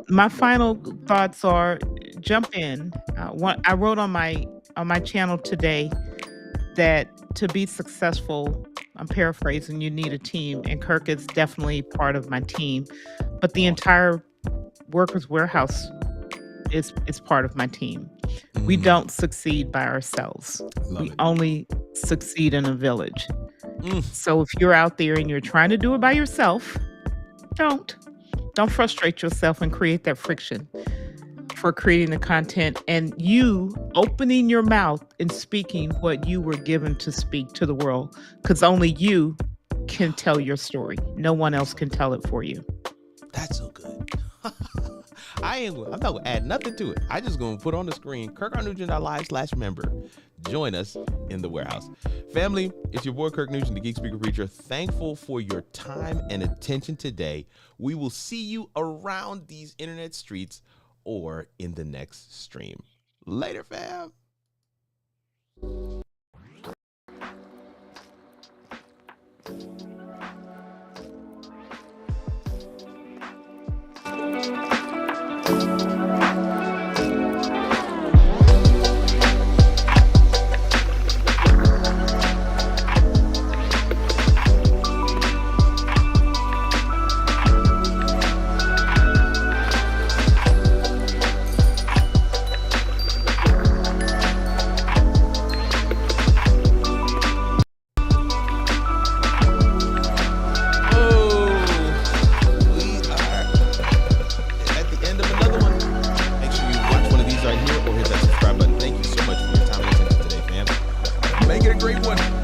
My final thoughts are jump in. I wrote on my channel today that to be successful, I'm paraphrasing, you need a team, and Kirk is definitely part of my team. But the entire Workers Warehouse is part of my team. We don't succeed by ourselves. We only succeed in a village. So if you're out there and you're trying to do it by yourself, don't frustrate yourself and create that friction for creating the content and you opening your mouth and speaking what you were given to speak to the world, because only you can tell your story. No one else can tell it for you. That's so good. I'm not gonna add nothing to it. I just gonna put on the screen kirknugent.live/member. Join us in the warehouse. Family, it's your boy Kirk Nugent, the Geek Speaker Preacher. Thankful for your time and attention today. We will see you around these internet streets or in the next stream. Later, fam. Make it a great one.